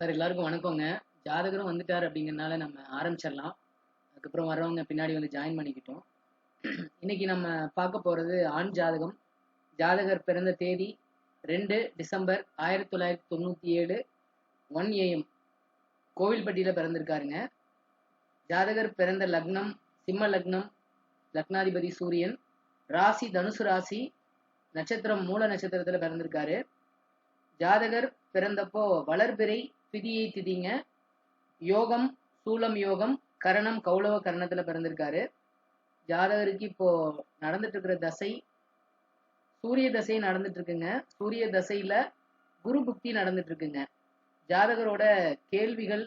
Sir எல்லாருக்கும் வணக்கங்க. ஜாதகரும் வந்துட்டார் அப்படிங்கிறனால நம்ம ஆரம்பிச்சிடலாம். அதுக்கப்புறம் வர்றவங்க பின்னாடி வந்து ஜாயின் பண்ணிக்கிட்டோம். இன்னைக்கு நம்ம பார்க்க போறது ஆண் ஜாதகம். ஜாதகர் பிறந்த தேதி 2 டிசம்பர் 1997 1 AM கோவில்பட்டியில பிறந்திருக்காருங்க. ஜாதகர் பிறந்த லக்னம் சிம்ம லக்னம், லக்னாதிபதி சூரியன், ராசி தனுசு ராசி, நட்சத்திரம் மூல நட்சத்திரத்துல பிறந்திருக்காரு. ஜாதகர் பிறந்தப்போ வளர்பிறை திதியை திதிங்க, யோகம் சூலம் யோகம், கரணம் கௌளவ கரணத்துல பிறந்திருக்காரு. ஜாதகருக்கு இப்போ நடந்துட்டு இருக்கிற தசை சூரிய தசை நடந்துட்டு இருக்குங்க. சூரிய தசையில குரு புக்தி நடந்துட்டு இருக்குங்க. ஜாதகரோட கேள்விகள்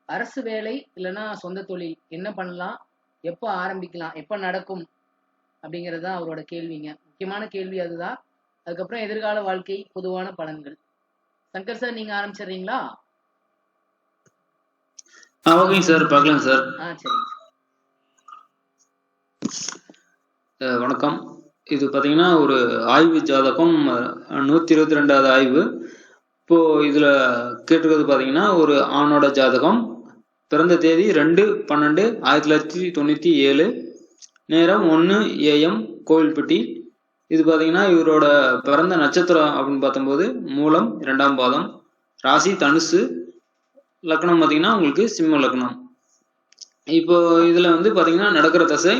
அரசு வேலை இல்லைன்னா சொந்த தொழில் என்ன பண்ணலாம், எப்போ ஆரம்பிக்கலாம், எப்போ நடக்கும் அப்படிங்கிறது தான் அவரோட கேள்விங்க. முக்கியமான கேள்வி அதுதான். அதுக்கப்புறம் எதிர்கால வாழ்க்கை, பொதுவான பலன்கள். சங்கர் சார், நீங்க ஆரம்பிச்சிடுறீங்களா? ஓகேங்க சார், பார்க்கலாம் சார். சரிங்க. வணக்கம். இது பார்த்தீங்கன்னா ஒரு ஆய்வு ஜாதகம், 122வது ஆய்வு. இப்போ இதுல கேட்டிருக்கிறது பார்த்தீங்கன்னா ஒரு ஆணோட ஜாதகம், பிறந்த தேதி 2/12/1997, நேரம் 1 AM, கோவில்பட்டி. இது பார்த்தீங்கன்னா இவரோட பிறந்த நட்சத்திரம் அப்படின்னு பார்த்தம்போது மூலம் 2ஆம் பாதம், ராசி தனுசு, லக்னம் பார்த்தீங்கன்னா உங்களுக்கு சிம்ம லக்னம். இப்போ இதுல வந்து பார்த்தீங்கன்னா நடக்கிற தசை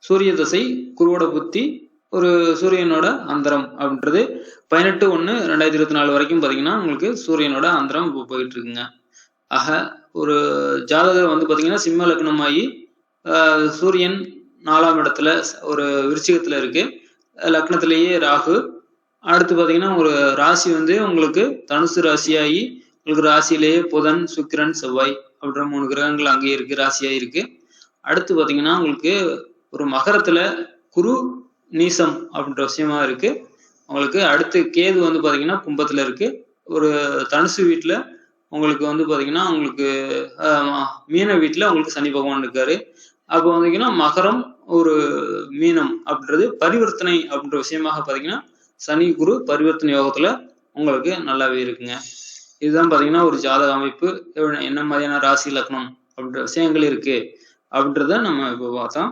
சூரிய தசை, குருவோட புத்தி, ஒரு சூரியனோட அந்தரம் அப்படின்றது 18/1/2024 வரைக்கும் பார்த்தீங்கன்னா உங்களுக்கு சூரியனோட அந்தரம் இப்போ போயிட்டு இருக்குங்க. ஆக ஒரு ஜாதகர் வந்து பார்த்தீங்கன்னா சிம்ம லக்னமாகி சூரியன் 4ஆம் இடத்துல ஒரு விருச்சிகத்துல இருக்கு, லக்னத்திலேயே ராகு. அடுத்து பார்த்தீங்கன்னா ஒரு ராசி வந்து உங்களுக்கு தனுசு ராசியாகி உங்களுக்கு ராசியிலேயே புதன், சுக்கிரன், செவ்வாய் அப்படின்ற 3 கிரகங்கள் அங்கேயே இருக்கு, ராசியா இருக்கு. அடுத்து பார்த்தீங்கன்னா உங்களுக்கு ஒரு மகரத்துல குரு நீசம் அப்படின்ற விஷயமா இருக்கு உங்களுக்கு. அடுத்து கேது வந்து பார்த்தீங்கன்னா கும்பத்துல இருக்கு. ஒரு தனுசு வீட்டுல உங்களுக்கு வந்து பார்த்தீங்கன்னா உங்களுக்கு மீன வீட்டுல உங்களுக்கு சனி பகவான் இருக்காரு. அப்போ வந்தீங்கன்னா மகரம் ஒரு மீனம் அப்படின்றது பரிவர்த்தனை அப்படின்ற விஷயமாக பார்த்தீங்கன்னா சனி குரு பரிவர்த்தனை யோகத்துல உங்களுக்கு நல்லாவே இருக்குங்க. இதுதான் பார்த்தீங்கன்னா ஒரு ஜாதக அமைப்பு, என்ன மாதிரியான ராசி லக்னம் அப்படின்ற விஷயங்கள் இருக்கு அப்படின்றத நம்ம இப்போ பார்த்தோம்.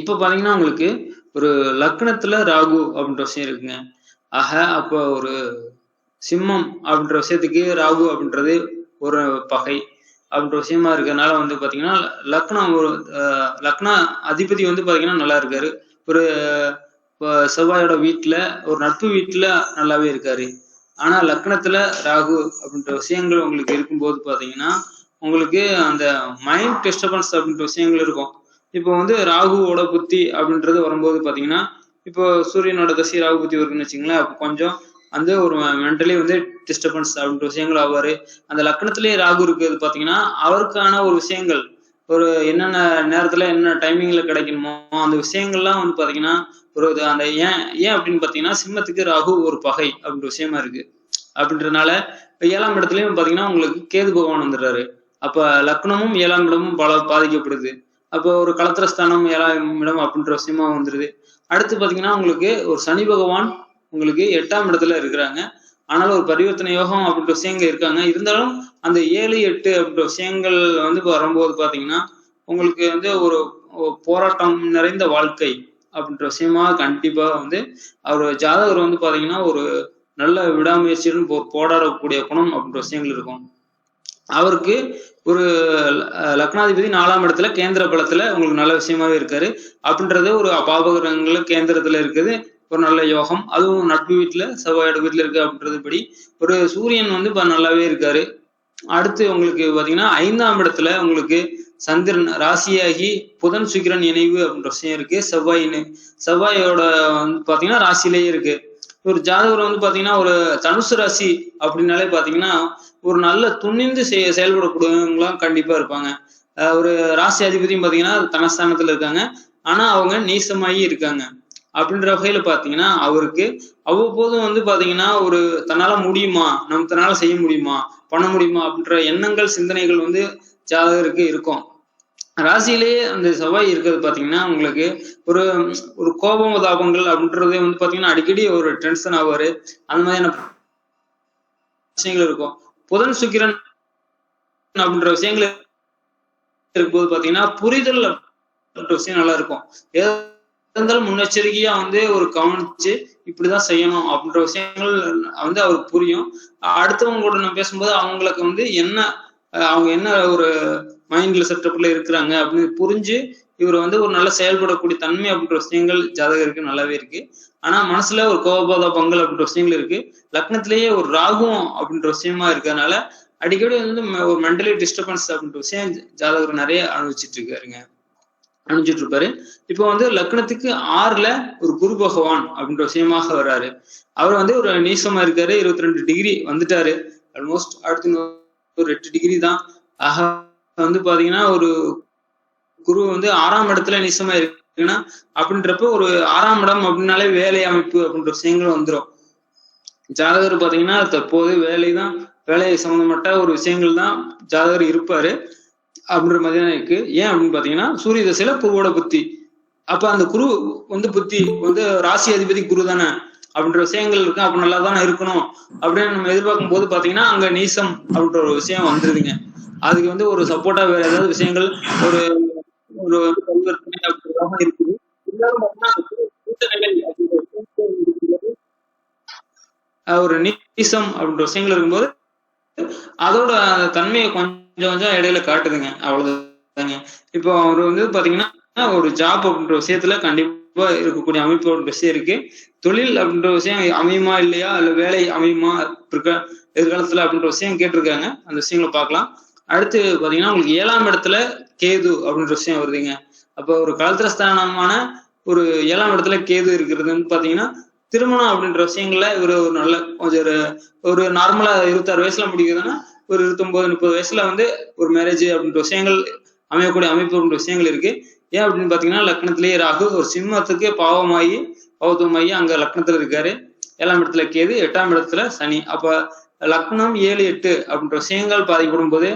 இப்போ பார்த்தீங்கன்னா உங்களுக்கு ஒரு லக்னத்துல ராகு அப்படின்ற விஷயம் இருக்குங்க. ஆக அப்போ ஒரு சிம்மம் அப்படின்ற விஷயத்துக்கு ராகு அப்படின்றது ஒரு பகை அப்படின்ற விஷயமா இருக்கிறதுனால வந்து பார்த்தீங்கன்னா லக்னம் ஒரு லக்ன அதிபதி வந்து பார்த்தீங்கன்னா நல்லா இருக்காரு. ஒரு செவ்வாயோட வீட்டுல ஒரு நட்பு வீட்டுல நல்லாவே இருக்காரு. ஆனா லக்னத்துல ராகு அப்படின்ற விஷயங்கள் உங்களுக்கு இருக்கும்போது பாத்தீங்கன்னா உங்களுக்கு அந்த மைண்ட் டிஸ்டர்பன்ஸ் அப்படின்ற விஷயங்கள் இருக்கும். இப்போ வந்து ராகுவோட புத்தி அப்படின்றது வரும்போது பாத்தீங்கன்னா இப்போ சூரியனோட தசை ராகு புத்தி வருதுன்னு வச்சுங்களேன், அப்போ கொஞ்சம் அந்த ஒரு மென்டலி வந்து டிஸ்டர்பன்ஸ் அப்படின்ற விஷயங்கள் ஆவாரு. அந்த லக்னத்திலேயே ராகு இருக்கிறது பாத்தீங்கன்னா அவருக்கான ஒரு விஷயங்கள் ஒரு என்னென்ன நேரத்துல என்ன டைமிங்ல கிடைக்கணுமோ அந்த விஷயங்கள்லாம் வந்து பாத்தீங்கன்னா ஒரு அந்த ஏன் அப்படின்னு பாத்தீங்கன்னா சிம்மத்துக்கு ராகு ஒரு பகை அப்படின்ற விஷயமா இருக்கு. அப்படின்றதுனால 7ஆம் இடத்துலயும் பாத்தீங்கன்னா உங்களுக்கு கேது பகவான் வந்துடுறாரு. அப்ப லக்னமும் 7ஆம் இடமும் பாதிக்கப்படுது. அப்போ ஒரு களத்திரஸ்தானம் 7ஆம் இடம் அப்படின்ற விஷயமா வந்துருது. அடுத்து பாத்தீங்கன்னா உங்களுக்கு ஒரு சனி பகவான் உங்களுக்கு 8ஆம் இடத்துல இருக்கிறாங்க. ஆனாலும் ஒரு பரிவர்த்தனை யோகம் அப்படின்ற விஷயங்கள் இருக்காங்க. இருந்தாலும் அந்த 7, 8 அப்படின்ற விஷயங்கள் வந்து வரும்போது பாத்தீங்கன்னா உங்களுக்கு வந்து ஒரு போராட்டம் நிறைந்த வாழ்க்கை அப்படின்ற விஷயமா கண்டிப்பா வந்து அவர் ஜாதகர் வந்து பாத்தீங்கன்னா ஒரு நல்ல விடாமுயற்சியுடன் போராடக்கூடிய குணம் அப்படின்ற விஷயங்கள் இருக்கும். அவருக்கு ஒரு லக்னாதிபதி 4ஆம் இடத்துல கேந்திர பலத்துல உங்களுக்கு நல்ல விஷயமாவே இருக்காரு. அப்படின்றது ஒரு பாபகிரகங்கள்ல கேந்திரத்துல இருக்குது ஒரு நல்ல யோகம். அதுவும் நட்பு வீட்டுல செவ்வாயோட வீட்டுல இருக்கு அப்படின்றது படி ஒரு சூரியன் வந்து நல்லாவே இருக்காரு. அடுத்து உங்களுக்கு பாத்தீங்கன்னா 5ஆம் இடத்துல உங்களுக்கு சந்திரன் ராசியாகி புதன் சுக்கிரன் இணைவு அப்படின்ற விஷயம் இருக்கு. செவ்வாயோட வந்து பாத்தீங்கன்னா ராசியிலேயே இருக்கு. ஒரு ஜாதகர் வந்து பாத்தீங்கன்னா ஒரு தனுசு ராசி அப்படின்னாலே பாத்தீங்கன்னா ஒரு நல்ல துணிந்து செயல்படக்கூடியவங்களாம் கண்டிப்பா இருப்பாங்க. ஒரு ராசி அதிபதியும் பாத்தீங்கன்னா தனஸ்தானத்துல இருக்காங்க, ஆனா அவங்க நீசமாகி இருக்காங்க. அப்படின்ற வகையில பாத்தீங்கன்னா அவருக்கு அவ்வப்போதும் வந்து பாத்தீங்கன்னா ஒரு தன்னால முடியுமா, நம்ம தன்னால செய்ய முடியுமா, பண்ண முடியுமா அப்படின்ற எண்ணங்கள் சிந்தனைகள் வந்து ஜாதகருக்கு இருக்கும். ராசியிலேயே அந்த செவ்வாய் இருக்கிறது பாத்தீங்கன்னா உங்களுக்கு ஒரு ஒரு கோபம் தாபங்கள் அப்படின்றது வந்து பாத்தீங்கன்னா அடிக்கடி ஒரு டென்ஷன் ஆவாரு. அந்த மாதிரியான விஷயங்கள் இருக்கும். புதன் சுக்கிரன் அப்படின்ற விஷயங்கள் இருக்கும்போது பாத்தீங்கன்னா புரிதல் அப்படின்ற விஷயம் நல்லா இருக்கும். இருந்தாலும் முன்னெச்சரிக்கையா வந்து ஒரு கவனிச்சு இப்படிதான் செய்யணும் அப்படின்ற விஷயங்கள் வந்து அவருக்கு புரியும். அடுத்தவங்க கூட நம்ம பேசும்போது அவங்களுக்கு வந்து என்ன அவங்க என்ன ஒரு மைண்ட்ல செட்டப்ல இருக்கிறாங்க அப்படின்னு புரிஞ்சு இவர் வந்து ஒரு நல்ல செயல்படக்கூடிய தன்மை அப்படின்ற விஷயங்கள் ஜாதகருக்கு நல்லாவே இருக்கு. ஆனா மனசுல ஒரு கோபபாத பங்கல் அப்படின்ற விஷயங்கள் இருக்கு. லக்னத்திலேயே ஒரு ராகுவம் அப்படின்ற விஷயமா இருக்கிறதுனால அடிக்கடி வந்து ஒரு மென்டலி டிஸ்டர்பன்ஸ் அப்படின்ற விஷயம் ஜாதகர் நிறைய அனுபவிச்சுட்டு இருப்பாரு. இப்போ வந்து லக்னத்துக்கு 6ல ஒரு குரு பகவான் அப்படின்ற விஷயமாக வர்றாரு. அவர் வந்து ஒரு நீசமா இருக்காரு, 22 டிகிரி வந்துட்டாரு. ஆல்மோஸ்ட் அடுத்து ஒரு 8 டிகிரி தான். ஆக வந்து பாத்தீங்கன்னா ஒரு குரு வந்து 6ஆம் இடத்துல நீசமா இருக்குன்னா அப்படின்றப்ப ஒரு 6ஆம் இடம் அப்படின்னாலே வேலை அமைப்பு அப்படின்ற விஷயங்கள் வந்துடும். ஜாதகர் பாத்தீங்கன்னா தற்போது வேலை சம்பந்தப்பட்ட ஒரு விஷயங்கள் தான் ஜாதகர் இருப்பாரு அப்படின்ற மாதிரியான இருக்கு. ஏன் அப்படின்னு பாத்தீங்கன்னா சூரிய தசையில குருவோட புத்தி. அப்ப அந்த குரு வந்து புத்தி வந்து ராசி அதிபதி குரு தானே அப்படின்ற விஷயங்கள் இருக்கு. அப்ப நல்லா தானே இருக்கணும் அப்படின்னு நம்ம எதிர்பார்க்கும் போது பாத்தீங்கன்னா அங்க நீசம் அப்படின்ற ஒரு விஷயம் வந்துருதுங்க. அதுக்கு வந்து ஒரு சப்போர்ட்டா வேற ஏதாவது விஷயங்கள் ஒரு ஒரு பரிவர்த்தனை அப்படின்றதாக இருக்குது. ஒரு நீசம் அப்படின்ற விஷயங்கள் இருக்கும்போது அதோட தன்மையை கொஞ்சம் இடையில காட்டுதுங்க. அவ்வளவுதாங்க. இப்போ அவர் வந்து பாத்தீங்கன்னா ஒரு ஜாப் அப்படின்ற விஷயத்துல கண்டிப்பா இருக்கக்கூடிய அமைப்பு அப்படின்ற விஷயம் இருக்கு. தொழில் அப்படின்ற விஷயம் அமையுமா இல்லையா, இல்ல வேலை அமையுமா இருக்க எதிர்காலத்துல அப்படின்ற விஷயம் கேட்டிருக்காங்க. அந்த விஷயங்களை பார்க்கலாம். அடுத்து பாத்தீங்கன்னா உங்களுக்கு 7ஆம் இடத்துல கேது அப்படின்ற விஷயம் வருதுங்க. அப்ப ஒரு கலத்திரஸ்தானமான ஒரு 7ஆம் இடத்துல கேது இருக்கிறதுன்னு பாத்தீங்கன்னா திருமணம் அப்படின்ற விஷயங்கள்ல இவர் ஒரு நல்ல கொஞ்சம் ஒரு நார்மலா 26 வயசுல முடிக்குதுன்னா ஒரு 29-30 வயசுல வந்து ஒரு மேரேஜ் அப்படின்ற விஷயங்கள் அமையக்கூடிய அமைப்பு அப்படின்ற விஷயங்கள் இருக்கு. ஏன் அப்படின்னு பாத்தீங்கன்னா லக்னத்திலேயே ராகு ஒரு சிம்மத்துக்கு பாவத்துவமாகி அங்க லக்னத்துல இருக்காரு. 7ஆம் இடத்துல கேது, 8ஆம் இடத்துல சனி. அப்ப லக்னம் 7, 8 அப்படின்ற விஷயங்கள் பாதிக்கப்படும் போது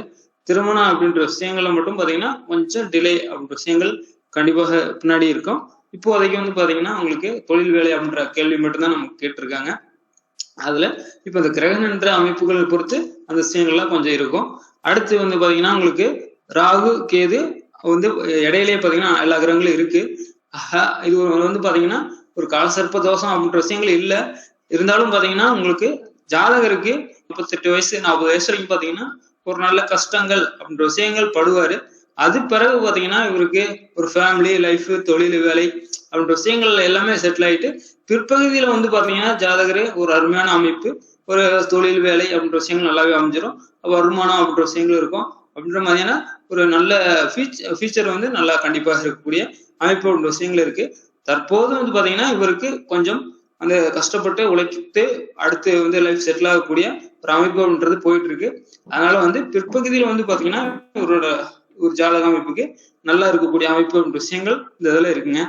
திருமணம் அப்படின்ற விஷயங்கள்ல மட்டும் பாத்தீங்கன்னா கொஞ்சம் டிலே அப்படின்ற விஷயங்கள் கண்டிப்பாக பின்னாடி இருக்கும். இப்போதைக்கு வந்து பாத்தீங்கன்னா உங்களுக்கு தொழில் வேலை அப்படின்ற கேள்வி மட்டும்தான் நமக்கு கேட்டிருக்காங்க. அதுல இப்ப இந்த கிரகணன்ற அமைப்புகள் பொறுத்து அந்த விஷயங்கள்லாம் கொஞ்சம் இருக்கும். அடுத்து வந்து பாத்தீங்கன்னா உங்களுக்கு ராகு கேது வந்து இடையிலேயே பாத்தீங்கன்னா எல்லா கிரகங்களும் இருக்கு. இது வந்து பாத்தீங்கன்னா ஒரு காலசர்ப்ப தோஷம் அப்படின்ற விஷயங்கள் இல்ல. இருந்தாலும் பாத்தீங்கன்னா உங்களுக்கு ஜாதகருக்கு 38 வயசு 40 வயசு வரைக்கும் பாத்தீங்கன்னா ஒரு நல்ல கஷ்டங்கள் அப்படின்ற விஷயங்கள் படுவாரு. அது பிறகு பாத்தீங்கன்னா இவருக்கு ஒரு ஃபேமிலி லைஃப், தொழில், வேலை அப்படின்ற விஷயங்கள் எல்லாமே செட்டில் ஆயிட்டு பிற்பகுதியில வந்து பாத்தீங்கன்னா ஜாதகரே ஒரு அருமையான அமைப்பு, ஒரு தொழில் வேலை அப்படின்ற விஷயங்கள் நல்லாவே அமைஞ்சிடும். வருமானம் அப்படின்ற விஷயங்கள் இருக்கும். அப்படின்ற மாதிரியான ஒரு நல்ல ஃபீச்சர் வந்து நல்லா கண்டிப்பாக இருக்கக்கூடிய அமைப்பு அப்படின்ற விஷயங்கள் இருக்கு. தற்போது வந்து பாத்தீங்கன்னா இவருக்கு கொஞ்சம் அந்த கஷ்டப்பட்டு உழைத்து அடுத்து வந்து லைஃப் செட்டில் ஆகக்கூடிய ஒரு அமைப்பு அப்படின்றது போயிட்டு இருக்கு. அதனால வந்து பிற்பகுதியில வந்து பாத்தீங்கன்னா இவரோட ஒரு ஜாதக அமைப்புக்கு நல்லா இருக்கக்கூடிய அமைப்பு அப்படின்ற விஷயங்கள் இந்த இதுல இருக்குங்க.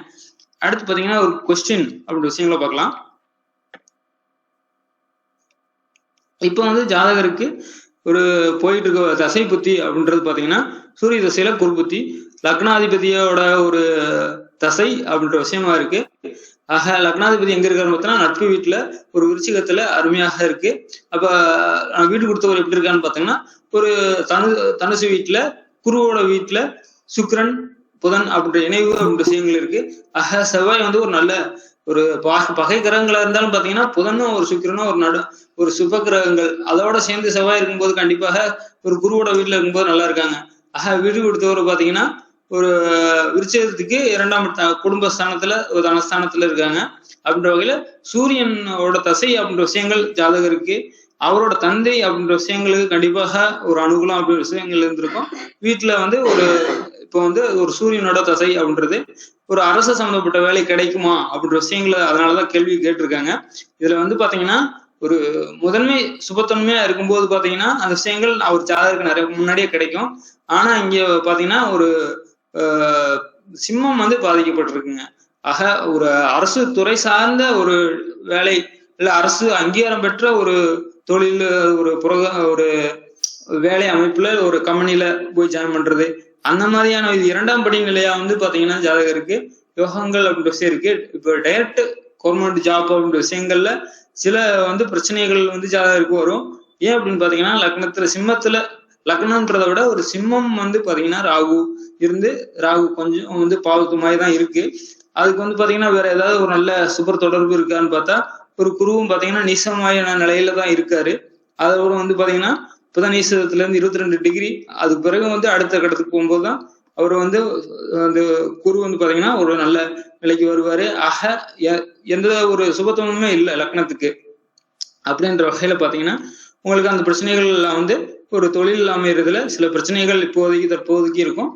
அடுத்து பாத்தீங்கன்னா ஒரு கொஸ்டின் அப்படின்ற விஷயங்களை பார்க்கலாம். இப்ப வந்து ஜாதகருக்கு ஒரு போயிட்டு இருக்க தசை புத்தி அப்படின்றது பாத்தீங்கன்னா சூரிய தசையில குரு புத்தி, லக்னாதிபதியோட ஒரு தசை அப்படின்ற விஷயமா இருக்கு. ஆக லக்னாதிபதி எங்க இருக்காருன்னு பார்த்தோம்னா நட்பு வீட்டுல ஒரு விருச்சிகத்துல அருமையாக இருக்கு. அப்ப வீட்டு கொடுத்தவர் எப்படி இருக்கான்னு பாத்தீங்கன்னா ஒரு தனுசு வீட்டுல குருவோட வீட்டுல சுக்கிரன் புதன் அப்படின்ற இணைவு அப்படின்ற விஷயங்கள் இருக்கு. ஆக செவ்வாய் வந்து ஒரு நல்ல ஒரு பகை கிரகங்களா இருந்தாலும் பாத்தீங்கன்னா புதனும் ஒரு சுக்கிரனும் ஒரு சுப கிரகங்கள் அதோட சேர்ந்து செவ்வாய் இருக்கும்போது கண்டிப்பாக ஒரு குருவோட வீட்டுல இருக்கும்போது நல்லா இருக்காங்க. ஆக வீடு கொடுத்தவர் பாத்தீங்கன்னா ஒரு விருச்சத்துக்கு 2ஆம் குடும்பஸ்தானத்துல ஒரு தனஸ்தானத்துல இருக்காங்க. அப்படின்ற வகையில சூரியனோட தசை அப்படின்ற விஷயங்கள் ஜாதகருக்கு, அவரோட தந்தை அப்படின்ற விஷயங்களுக்கு கண்டிப்பாக ஒரு அனுகூலம் அப்படின்ற விஷயங்கள் இருந்திருக்கும். வீட்டுல வந்து இப்போ வந்து ஒரு சூரியனோட தசை அப்படின்றது ஒரு அரசு சம்பந்தப்பட்ட வேலை கிடைக்குமா அப்படின்ற விஷயங்களை அதனாலதான் கேள்வி கேட்டிருக்காங்க. இதுல வந்து பாத்தீங்கன்னா ஒரு முதன்மை சுபத்தன்மையா இருக்கும்போது பாத்தீங்கன்னா அந்த விஷயங்கள் அவர் ஜாதகருக்கு நிறைய முன்னாடியே கிடைக்கும். ஆனா இங்க பாத்தீங்கன்னா ஒரு சிம்மம் வந்து பாதிக்கப்பட்டிருக்குங்க. ஆக ஒரு அரசு துறை சார்ந்த ஒரு வேலை இல்ல அரசு அங்கீகாரம் பெற்ற ஒரு தொழில் ஒரு வேலை அமைப்புல ஒரு கம்பெனில போய் ஜாயின் பண்றது அந்த மாதிரியான இது 2ஆம் படி நிலையா வந்து பாத்தீங்கன்னா ஜாதகருக்கு யோகங்கள் அப்படின்ற விஷயம் இருக்கு. இப்போ டைரக்ட் கவர்மெண்ட் ஜாப் அப்படின்ற விஷயங்கள்ல சில வந்து பிரச்சனைகள் வந்து ஜாதகருக்கு வரும். ஏன் அப்படின்னு பாத்தீங்கன்னா லக்னத்துல சிம்மத்துல லக்னம்ன்றதை விட ஒரு சிம்மம் வந்து பாத்தீங்கன்னா ராகு இருந்து ராகு கொஞ்சம் வந்து பாவத்துமாய் தான் இருக்கு. அதுக்கு வந்து பாத்தீங்கன்னா வேற ஏதாவது ஒரு நல்ல சுபர் தொடர்பு இருக்கான்னு பார்த்தா ஒரு குருவும் பாத்தீங்கன்னா நீசமான நிலையில தான் இருக்காரு. அதோட வந்து பாத்தீங்கன்னா இப்பதான் நீசத்துல இருந்து 22 டிகிரி அதுக்கு பிறகு வந்து அடுத்த கட்டத்துக்கு போகும்போதுதான் அவர் வந்து அந்த குரு வந்து பாத்தீங்கன்னா ஒரு நல்ல நிலைக்கு வருவாரு. ஆக எந்த ஒரு சுபத்துவமுமே இல்லை லக்னத்துக்கு. அப்படின்ற வகையில பாத்தீங்கன்னா உங்களுக்கு அந்த பிரச்சனைகள் வந்து ஒரு தொழில் அமைகிறதுல சில பிரச்சனைகள் தற்போதைக்கு இருக்கும்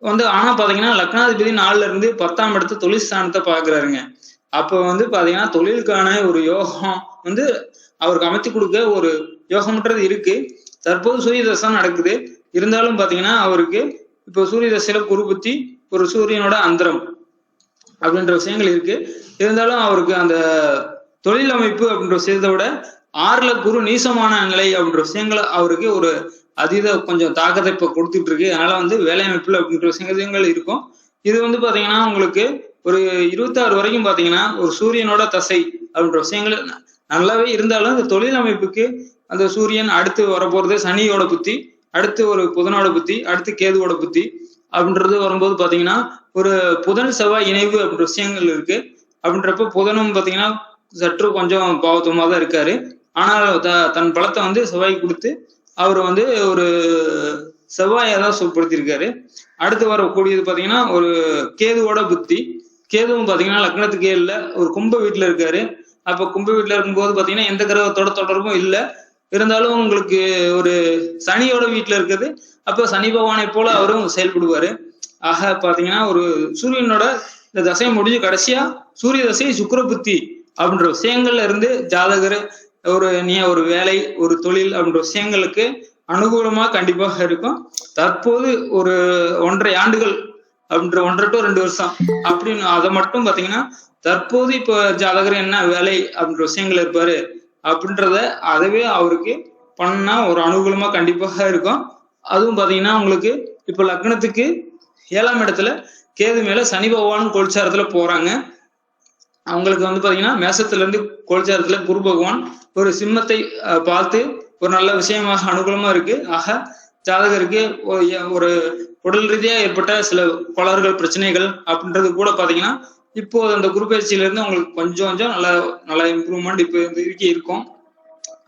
வந்து. ஆனா பாத்தீங்கன்னா லக்னாதிபதி 4ல இருந்து 10ஆம் இடத்து தொழில் ஸ்தானத்தை பாக்குறாருங்க. அப்ப வந்து பாத்தீங்கன்னா தொழிலுக்கான ஒரு யோகம் வந்து அவருக்கு அமைத்து கொடுக்க ஒரு யோகம்ன்றது இருக்கு. தற்போது சூரிய தசை நடக்குது. இருந்தாலும் பாத்தீங்கன்னா அவருக்கு இப்போ சூரிய தசையில குரு புத்தி ஒரு சூரியனோட அந்தரம் அப்படின்ற விஷயங்கள் இருக்கு. இருந்தாலும் அவருக்கு அந்த தொழில் அமைப்பு அப்படின்ற விஷயத்தை விட 6ல குரு நீசமான நிலை அப்படின்ற விஷயங்கள் அவருக்கு ஒரு அதீத கொஞ்சம் தாக்கத்தை இப்ப கொடுத்துட்டு இருக்கு. அதனால வந்து வேலை அமைப்புல அப்படின்ற விஷயங்கள் இருக்கும். இது வந்து பாத்தீங்கன்னா உங்களுக்கு ஒரு 26 வரைக்கும் பாத்தீங்கன்னா ஒரு சூரியனோட தசை அப்படின்ற விஷயங்கள் நல்லாவே இருந்தாலும் இந்த தொழில் அமைப்புக்கு அந்த சூரியன் அடுத்து வரப்போறது சனியோட புத்தி, அடுத்து ஒரு புதனோட புத்தி, அடுத்து கேதுவோட புத்தி அப்படின்றது வரும்போது பாத்தீங்கன்னா ஒரு புதன் செவ்வாய் இணைவு அப்படின்ற விஷயங்கள் இருக்கு. அப்படின்றப்ப புதனும் பாத்தீங்கன்னா சற்று கொஞ்சம் பாவத்துவமா தான் இருக்காரு. ஆனால் தன் பலத்தை வந்து செவ்வாய் கொடுத்து அவர் வந்து ஒரு செவ்வாயை தான் சுப்படுத்திருக்காரு. அடுத்து வரக்கூடியது பாத்தீங்கன்னா ஒரு கேதுவோட புத்தி. கேதுவும் பாத்தீங்கன்னா லக்னத்துக்கே இல்லை, ஒரு கும்ப வீட்டுல இருக்காரு. அப்ப கும்ப வீட்டுல இருக்கும்போது பாத்தீங்கன்னா எந்த கிரகத்தோட தொடர்பும் இல்லை. இருந்தாலும் உங்களுக்கு ஒரு சனியோட வீட்டுல இருக்குது. அப்ப சனி பகவானை போல அவரும் செயல்படுவாரு. ஆக பாத்தீங்கன்னா ஒரு சூரியனோட இந்த தசை முடிஞ்சு கடைசியா சூரிய தசை சுக்கிர புத்தி அப்படின்ற விஷயங்கள்ல இருந்து ஜாதகர் ஒரு வேலை ஒரு தொழில் அப்படின்ற விஷயங்களுக்கு அனுகூலமா கண்டிப்பாக இருக்கும். தற்போது ஒரு 1.5 ஆண்டுகள் அப்படின்ற 1.5 to 2 வருஷம் அப்படின்னு அதை மட்டும் பாத்தீங்கன்னா தற்போது இப்ப ஜாதகர் என்ன வேலை அப்படின்ற விஷயங்கள் இருப்பாரு அப்படின்றத அதவே அவருக்கு பண்ணா ஒரு அனுகூலமா கண்டிப்பாக இருக்கும். அதுவும் பாத்தீங்கன்னா உங்களுக்கு இப்ப லக்னத்துக்கு 7ஆம் இடத்துல கேது மேல சனி பகவான் கோல்சாரத்துல போறாங்க. அவங்களுக்கு வந்து பாத்தீங்கன்னா மேசத்துல இருந்து கோல்சாரத்துல குரு பகவான் ஒரு சிம்மத்தை பார்த்து ஒரு நல்ல விஷயமாக அனுகூலமா இருக்கு. ஆக ஜாதகருக்கு ஒரு உடல் ரீதியா ஏற்பட்ட சில கோளாறுகள் பிரச்சனைகள் அப்படின்றது கூட பாத்தீங்கன்னா இப்போ அந்த குரு பயிற்சியில இருந்து உங்களுக்கு கொஞ்சம் கொஞ்சம் நல்ல இம்ப்ரூவ்மெண்ட் இப்போ இருக்கும்.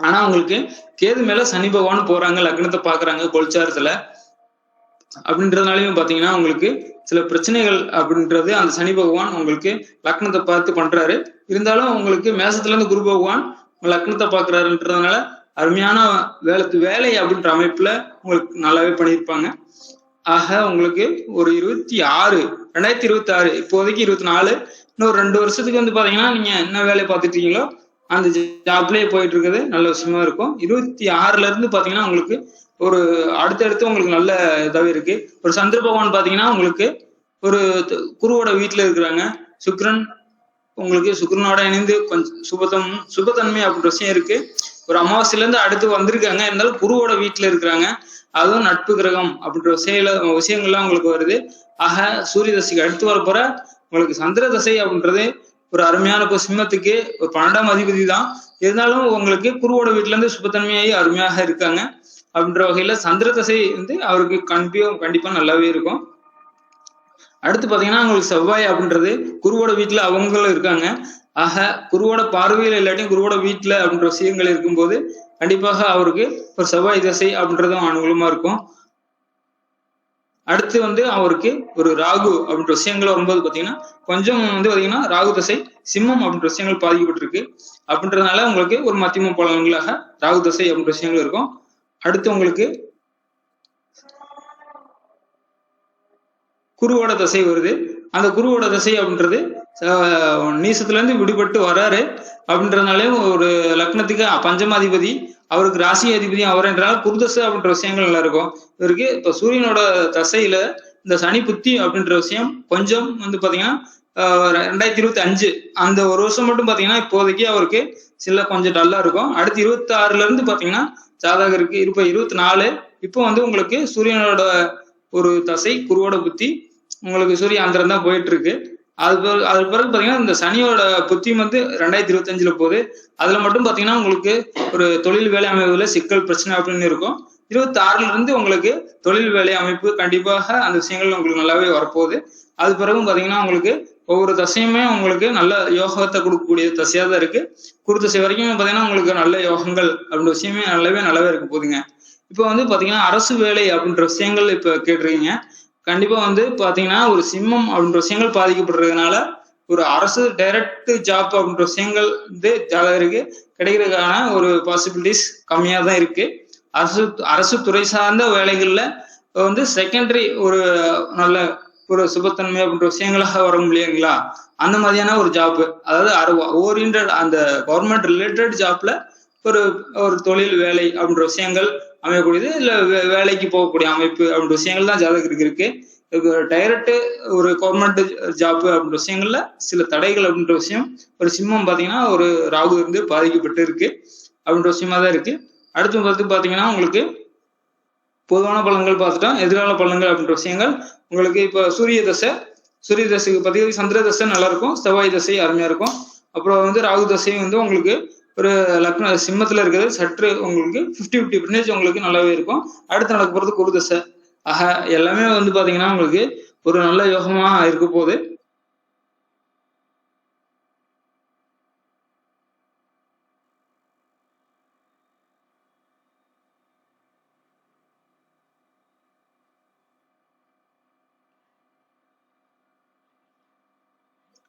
ஆனா உங்களுக்கு கேது மேல சனி பகவான் போறாங்க, லக்னத்தை பாக்குறாங்க கோல்சாரத்துல அப்படின்றதுனாலயும் பாத்தீங்கன்னா உங்களுக்கு சில பிரச்சனைகள் அப்படின்றது அந்த சனி பகவான் உங்களுக்கு லக்னத்தை பார்த்து பண்றாரு. இருந்தாலும் உங்களுக்கு மேசத்துல இருந்து குரு பகவான் லக்னத்தை பாக்குறாருன்றதுனால அருமையான வேலை அப்படின்ற அமைப்புல உங்களுக்கு நல்லாவே பண்ணியிருப்பாங்க. ஆக உங்களுக்கு ஒரு 2026 இப்போதைக்கு 24 இன்னொரு 2 வருஷத்துக்கு வந்து பாத்தீங்கன்னா நீங்க என்ன வேலையை பார்த்துட்டு இருக்கீங்களோ அந்த ஜாப்லயே போயிட்டு இருக்குது நல்ல விஷயமா இருக்கும். 26ல இருந்து பாத்தீங்கன்னா உங்களுக்கு ஒரு அடுத்தடுத்து உங்களுக்கு நல்ல இதாவே இருக்கு. ஒரு சந்திர பகவான் பாத்தீங்கன்னா உங்களுக்கு ஒரு குருவோட வீட்டுல இருக்கிறாங்க. சுக்கிரன் உங்களுக்கு சுக்கிரனோட இணைந்து கொஞ்சம் சுபத்தன்மை அப்படின்ற விஷயம் இருக்கு. ஒரு அமாவாசையில இருந்து அடுத்து வந்திருக்காங்க. இருந்தாலும் குருவோட வீட்டுல இருக்கிறாங்க. அதுவும் நட்பு கிரகம் அப்படின்ற விஷயங்கள்லாம் உங்களுக்கு வருது. ஆக சூரிய தசைக்கு அடுத்து வரப்போற உங்களுக்கு சந்திர தசை அப்படின்றது ஒரு அருமையான இப்போ சிம்மத்துக்கு ஒரு 12ஆம் அதிபதி தான். இருந்தாலும் உங்களுக்கு குருவோட வீட்டுல இருந்து சுபத்தன்மையாகி அருமையாக இருக்காங்க. அப்படின்ற வகையில சந்திர தசை வந்து அவருக்கு கண்டிப்பா நல்லாவே இருக்கும். அடுத்து பாத்தீங்கன்னா உங்களுக்கு செவ்வாய் அப்படின்றது குருவோட வீட்டுல அவங்களும் இருக்காங்க. ஆக குருவோட பார்வையில இல்லாட்டியும் குருவோட வீட்டுல அப்படின்ற விஷயங்கள் இருக்கும்போது கண்டிப்பாக அவருக்கு ஒரு செவ்வாய் தசை அப்படின்றதும் அனுகூலமா இருக்கும். அடுத்து வந்து அவருக்கு ஒரு ராகு அப்படின்ற விஷயங்கள் வரும்போது பாத்தீங்கன்னா கொஞ்சம் வந்து பாத்தீங்கன்னா ராகு தசை சிம்மம் அப்படின்ற விஷயங்கள் பாதிக்கப்பட்டிருக்கு. அப்படின்றதுனால உங்களுக்கு ஒரு மத்தியம பலன்களாக ராகு தசை அப்படின்ற விஷயங்கள் இருக்கும். அடுத்து உங்களுக்கு குருவோட தசை வருது. அந்த குருவோட தசை அப்படின்றது நீசத்துல இருந்து விடுபட்டு வராரு. அப்படின்றதுனாலே ஒரு லக்னத்துக்கு பஞ்சமாதிபதி அவருக்கு ராசி அதிபதி அவர் என்றால் குருதசை அப்படின்ற விஷயங்கள் நல்லா இருக்கும் இவருக்கு. இப்ப சூரியனோட தசையில இந்த சனி புத்தி அப்படின்ற விஷயம் கொஞ்சம் வந்து பாத்தீங்கன்னா 2025 அந்த ஒரு வருஷம் மட்டும் பாத்தீங்கன்னா இப்போதைக்கு அவருக்கு சில கொஞ்சம் டல்லா இருக்கும். அடுத்து 26ல இருந்து பாத்தீங்கன்னா ஜாதகருக்கு 24 இப்போ வந்து உங்களுக்கு சூரியனோட ஒரு தசை குருவோட புத்தி உங்களுக்கு சூரிய அந்தரம் தான் போயிட்டு இருக்கு. அது பிறகு பாத்தீங்கன்னா இந்த சனியோட புத்தியும் வந்து 2025 போகுது. அதுல மட்டும் பாத்தீங்கன்னா உங்களுக்கு ஒரு தொழில் வேலை அமைவதில் சிக்கல் பிரச்சனை அப்படின்னு இருக்கும். 26 இருந்து உங்களுக்கு தொழில் வேலை அமைப்பு கண்டிப்பாக அந்த விஷயங்கள் உங்களுக்கு நல்லாவே வரப்போகுது. அது பிறகும் பாத்தீங்கன்னா உங்களுக்கு ஒவ்வொரு தசையுமே உங்களுக்கு நல்ல யோகத்தை கொடுக்கக்கூடிய தசையா தான் இருக்கு. குரு தசை வரைக்கும் பாத்தீங்கன்னா உங்களுக்கு நல்ல யோகங்கள் அப்படின்ற விஷயமே நல்லாவே இருக்க போகுதுங்க. இப்ப வந்து பாத்தீங்கன்னா அரசு வேலை அப்படின்ற விஷயங்கள் இப்ப கேட்டிருக்கீங்க. கண்டிப்பா வந்து பாத்தீங்கன்னா ஒரு சிம்மம் அப்படின்ற விஷயங்கள் பாதிக்கப்படுறதுனால ஒரு அரசு டைரக்ட் ஜாப் அப்படின்ற விஷயங்கள் வந்து ஜாதகருக்கு கிடைக்கிறதுக்கான ஒரு பாசிபிலிட்டிஸ் கம்மியா தான் இருக்கு. அரசு துறை சார்ந்த வேலைகள்ல வந்து செகண்டரி ஒரு நல்ல ஒரு சுபத்தன்மை அப்படின்ற விஷயங்களாக வர முடியுங்களா, அந்த மாதிரியான ஒரு ஜாப், அதாவது ஓரியன்டட் அந்த கவர்மெண்ட் ரிலேட்டட் ஜாப்ல ஒரு ஒரு தொழில் வேலை அப்படின்ற விஷயங்கள் அமையக்கூடியது, இல்ல வேலைக்கு போகக்கூடிய அமைப்பு அப்படின்ற விஷயங்கள் தான் ஜாதகருக்கு இருக்கு. டைரக்ட் ஒரு கவர்மெண்ட் ஜாப் அப்படின்ற விஷயங்கள்ல சில தடைகள் அப்படின்ற விஷயம் ஒரு சிம்மம் பாத்தீங்கன்னா ஒரு ராகு இருந்து பாதிக்கப்பட்டு இருக்கு அப்படின்ற விஷயமா தான் இருக்கு. அடுத்து பார்த்து பாத்தீங்கன்னா உங்களுக்கு பொதுவான பலன்கள் பார்த்துட்டோம். எதிர்கால பலன்கள் அப்படின்ற விஷயங்கள் உங்களுக்கு இப்ப சூரிய தசைக்கு பார்த்தீங்கன்னா சந்திர தசை நல்லா இருக்கும், செவ்வாய் தசை அருமையா இருக்கும். அப்புறம் வந்து ராகு தசையும் வந்து உங்களுக்கு ஒரு லக்ன சிம்மத்துல இருக்கிறது சற்று உங்களுக்கு 50-50% உங்களுக்கு நல்லாவே இருக்கும். அடுத்து நடக்க போறது குரு தசை. ஆக எல்லாமே வந்து பாத்தீங்கன்னா உங்களுக்கு ஒரு நல்ல யோகமா இருக்க போகுது.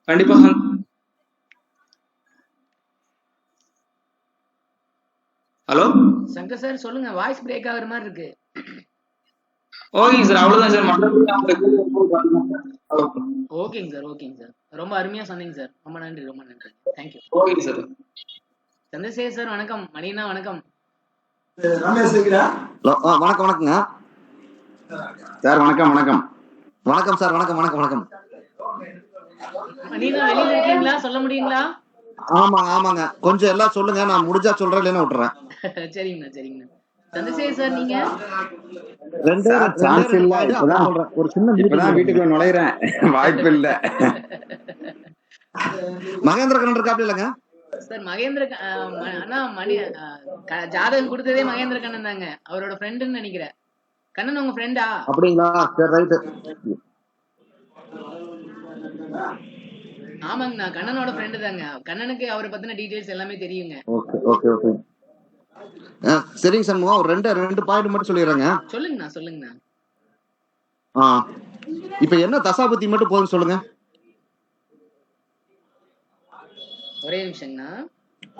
கண்டிப்பாக. ஹலோ சங்கர் சார் சொல்லுங்க, வாய்ஸ் பிரேக் ஆகுற மாதிரி இருக்கு. ஓகேங்க சார், அவ்வளவுதான் சார். ஓகேங்க சார், ஓகேங்க சார், ரொம்ப அருமையா சொன்னீங்க சார். ரொம்ப நன்றி, ரொம்ப நன்றி. தேங்க்யூ. ஓகேங்க சார். சந்திரசேகர் சார் வணக்கம். மணினா வணக்கம். வணக்கம் வணக்கங்க சார். வணக்கம் வணக்கம் வணக்கம் சார். வணக்கம் வணக்கம் வணக்கம். மணினா வெளியில இருக்கீங்களா, சொல்ல முடியுங்களா? ஆமாங்க, கொஞ்சம் எல்லாம் சொல்லுங்க, நான் முடிஞ்சா சொல்றேன், இல்லைன்னா விட்டுறேன். சரிங்கண்ணா சரிங்கண்ணா. சந்திரசேகர் சார் நீங்க ஒரு சின்ன வீட்டுக்குள்ள நுழையிறேன், வாய்ப்பு இல்ல. மகேந்திர கண்ணன் இருக்காப்ல இல்லங்க சார்? மகேந்திர அண்ணா மணி ஜாதகம் கொடுத்ததே மகேந்திர கண்ணன் தாங்க, அவரோட ஃப்ரெண்டுன்னு நினைக்கிறேன். கண்ணன் உங்க ஃப்ரெண்டா? அப்படிங்களா? சரி, ரைட். ஆமாங்கண்ணா, கண்ணனோட ஃப்ரெண்டு தாங்க. கண்ணனுக்கு அவரை பத்தின டீடைல்ஸ் எல்லாமே தெரியுங்க. ஓகே சரிங்க சண்முகம், ஒரு ரெண்டு பாயிண்ட் மட்டும் சொல்லிடுறேங்க. சொல்லுங்கண்ணா. இப்ப என்ன தசாபதி மட்டும் போதும் சொல்லுங்க. ஒரே நிமிஷங்கண்ணா,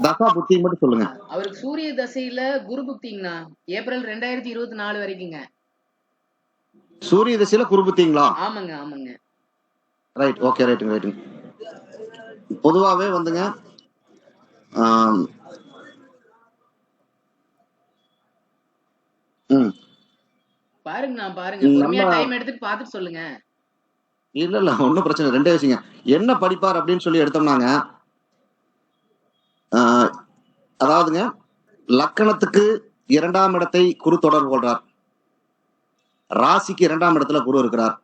தசா புத்தி மட்டும் சொல்லுங்க. அவருக்கு சூரிய தசையில குரு புக்திங்கண்ணா, ஏப்ரல் 2024 வரைக்குங்க. சூரிய தசையில குரு புத்திங்களா? ஆமாங்க. ரைட், ஓகே, ரைட்டுங்க. பொதுவாவே வந்துங்க பாருங்க பொறுமையா டைம் எடுத்துட்டு பாத்துட்டு சொல்லுங்க. இல்ல ஒண்ணும் பிரச்சனை. ரெண்டே விஷயங்க. என்ன படிப்பார் அப்படின்னு சொல்லி எடுத்தோம்னாங்க, அதாவதுங்க லக்கணத்துக்கு 2ஆம் இடத்தை குரு தொடர்பு கொள்றார், ராசிக்கு 2ஆம் இடத்துல குரு இருக்கிறார்,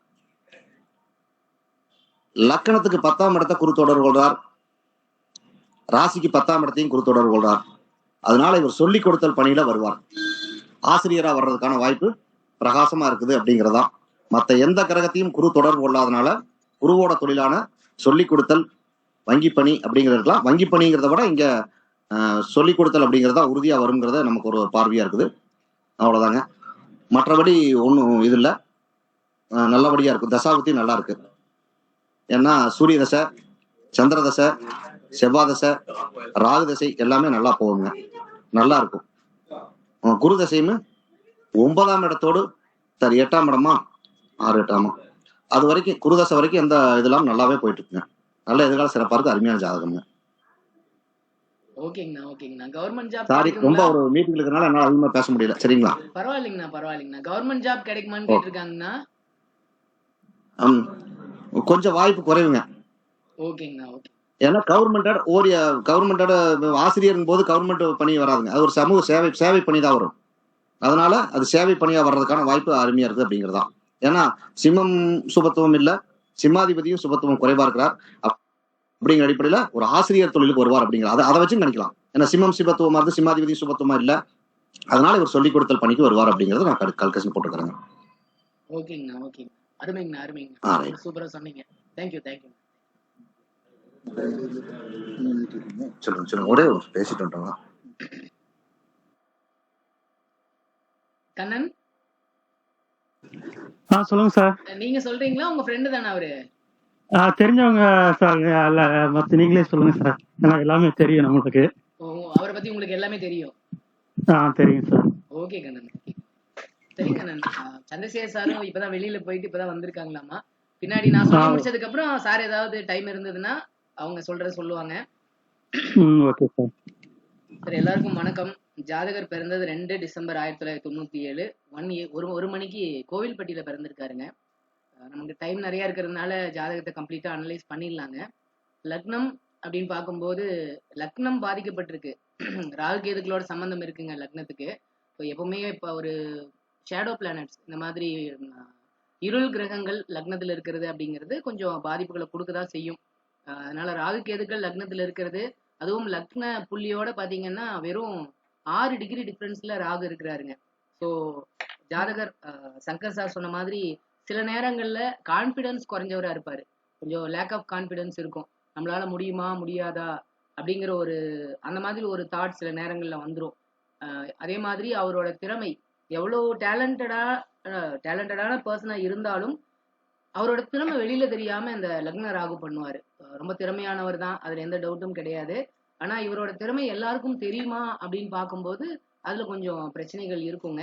லக்கணத்துக்கு 10ஆம் இடத்தை குரு தொடர்பு கொள்றார், ராசிக்கு 10ஆம் இடத்தையும் குரு தொடர்பு கொள்றார். அதனால இவர் சொல்லிக் கொடுத்தல் பணியில வருவார். ஆசிரியரா வர்றதுக்கான வாய்ப்பு பிரகாசமா இருக்குது அப்படிங்கிறதா. மற்ற எந்த கிரகத்தையும் குரு தொடர்பு கொள்ளாதனால குருவோட தொழிலான சொல்லிக் கொடுத்தல், வங்கி பணி அப்படிங்கிறதுலாம், வங்கி பணிங்கிறத விட இங்க சொல்லிக் கொடுத்தல் அப்படிங்கிறதா உறுதியா வருங்கிறத நமக்கு ஒரு பார்வையா இருக்குது. அவ்வளவுதாங்க. மற்றபடி ஒன்றும் இது இல்லை, நல்லபடியா இருக்கும். தசாபதி நல்லா இருக்கு. ஏன்னா சூரிய தசை, சந்திர தசை, செவ்வாய் தசை, ராகு தசை எல்லாமே நல்லா போகுங்க, நல்லா இருக்கும். குரு தசைன்னு 9ஆம் இடத்தோடு 8ஆம் இடமா 6-8ஆமா அது வரைக்கும் குரு தசை வரைக்கும் எந்த இதெல்லாம் நல்லாவே போயிட்டு இருக்குங்க. நல்ல எதிர்கால சிறப்பா இருக்கு. அருமையான ஜாதகம்ங்க. ஓகேங்கண்ணா. கவர்மெண்ட் ஜாப் சாரி, ரொம்ப ஒரு மீட்டிங் இருக்கனால என்னால அதிகமா பேச முடியல. சரிங்களா? பரவாயில்லைங்கண்ணா. கவர்மெண்ட் ஜாப் கிடைக்குமான்னு கேட்டிருக்காங்கண்ணா. கொஞ்சம் வாய்ப்பு குறைவுங்க. ஓகேங்கண்ணா. ஏன்னா கவர்மெண்டோட ஆசிரியர் போது கவர்மெண்ட் பணி வராதுங்க. அது ஒரு சமூக சேவை பணி தான் வரும். அதனால அது சேவை பணியா வர்றதுக்கான வாய்ப்பு அருமையா இருக்குது அப்படிங்கிறதா. ஏன்னா சிம்மம் சுபத்துவம் இல்லை, சிம்மாதிபதியும் சுபத்துவம் குறைவா இருக்கிறார். அப்படிங்கிற அடிப்படையில ஒரு ஆசிரியர் தொழிலுக்கு வருவார் அப்படிங்கிற அதை வச்சு நினைக்கலாம். ஏன்னா சிம்மம் சிபத்துவமா இருந்து சிம்மாதிபதி சுபத்துவமா இல்ல, அதனால இவர் சொல்லிக் கொடுத்தல் பணிக்கு வருவார் அப்படிங்கறத நான் கல்கசன் போட்டுக்கிறேங்க. ஓகேங்கண்ணா, ஓகேங்க, அருமைங்கண்ணா, அருமைங்க, சூப்பரா சொன்னீங்க. Thank you, thank you. சொல்லுங்க சொல்லுங்க, ஒரே பேசிட்டு வந்துட்டோங்க. கண்ணன் சொல்லுங்க சார். நீங்க சொல்றீங்களா? உங்க ஃப்ரெண்டு தானே அவரு? தெரிஞ்சவங்க சார், மத்த நீங்களே சொல்லுங்க சார், எனக்கு எல்லாமே தெரியும் நம்மளுக்கு. அவரை பத்தி உங்களுக்கு எல்லாமே தெரியும்? தெரியும் சார். ஓகே கண்ணன், சரி கண்ணன். சந்திரசேகர் சாரும் இப்பதான் வெளியில போயிட்டு இப்பதான் வந்திருக்காங்களாமா. பின்னாடி நான் சொல்லி முடிச்சதுக்கு அப்புறம் சார் ஏதாவது டைம் இருந்ததுன்னா அவங்க சொல்லுவாங்க. Okay sir. சரி, எல்லாருக்கும் வணக்கம். ஜாதகர் பிறந்தது 2 டிசம்பர் 1997 1 மணிக்கு கோவில்பட்டியில பிறந்திருக்காருங்க. நமக்கு டைம் நிறைய இருக்கிறதுனால ஜாதகத்தை கம்ப்ளீட்டா அனலைஸ் பண்ணிடலாங்க. லக்னம் அப்படின்னு பார்க்கும்போது லக்னம் பாதிக்கப்பட்டிருக்கு. ராகு கேதுக்களோட சம்பந்தம் இருக்குங்க லக்னத்துக்கு. இப்போ எப்பவுமே இப்போ ஒரு ஷேடோ பிளானட்ஸ், இந்த மாதிரி இருள் கிரகங்கள் லக்னத்துல இருக்கிறது அப்படிங்கிறது கொஞ்சம் பாதிப்புகளை கொடுக்கதான் செய்யும். அதனால ராகு கேதுக்கள் லக்னத்துல இருக்கிறது, அதுவும் லக்ன புள்ளியோட பாத்தீங்கன்னா வெறும் 6 டிகிரி டிஃபரன்ஸ்ல ராகு இருக்கிறாருங்க. ஸோ ஜாதகர் சங்கர் சார் சொன்ன மாதிரி சில நேரங்கள்ல கான்பிடன்ஸ் குறைஞ்சவரா இருப்பாரு. கொஞ்சம் லேக் ஆஃப் கான்பிடன்ஸ் இருக்கும். நம்மளால முடியுமா முடியாதா அப்படிங்கிற ஒரு அந்த மாதிரி ஒரு தாட் சில நேரங்கள்ல வந்துடும். அதே மாதிரி அவரோட திறமை எவ்வளவு டேலண்டடான பர்சனா இருந்தாலும் அவரோட திறமை வெளியில தெரியாம இந்த லக்ன ராகு பண்ணுவாரு. ரொம்ப திறமையானவர் தான், அதுல எந்த டவுட்டும் கிடையாது. ஆனா இவரோட திறமை எல்லாருக்கும் தெரியுமா அப்படின்னு பார்க்கும்போது அதுல கொஞ்சம் பிரச்சனைகள் இருக்குங்க.